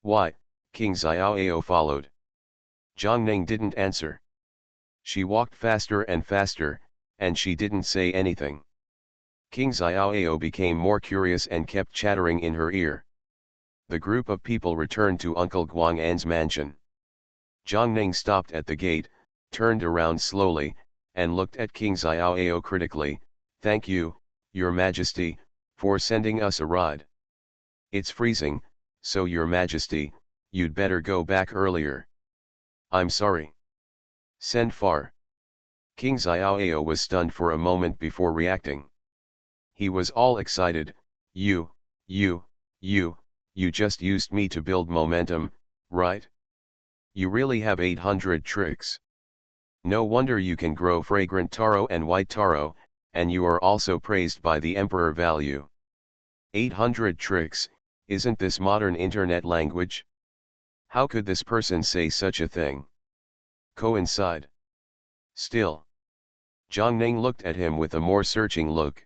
"Why?" King Xiaoao followed. Zhongning didn't answer. She walked faster and faster, and she didn't say anything. King Xiaoao became more curious and kept chattering in her ear. The group of people returned to Uncle Guang'an's mansion. Zhongning stopped at the gate, turned around slowly, and looked at King Xiaoao critically. "Thank you, Your Majesty, for sending us a ride. It's freezing, so Your Majesty, you'd better go back earlier." "I'm sorry." "Send far." King Xiaoao was stunned for a moment before reacting. He was all excited. You just used me to build momentum, right? You really have 800 tricks. No wonder you can grow fragrant taro and white taro, and you are also praised by the emperor. Value. 800 tricks, isn't this modern internet language? How could this person say such a thing? Coincide. Still. Zhongning looked at him with a more searching look.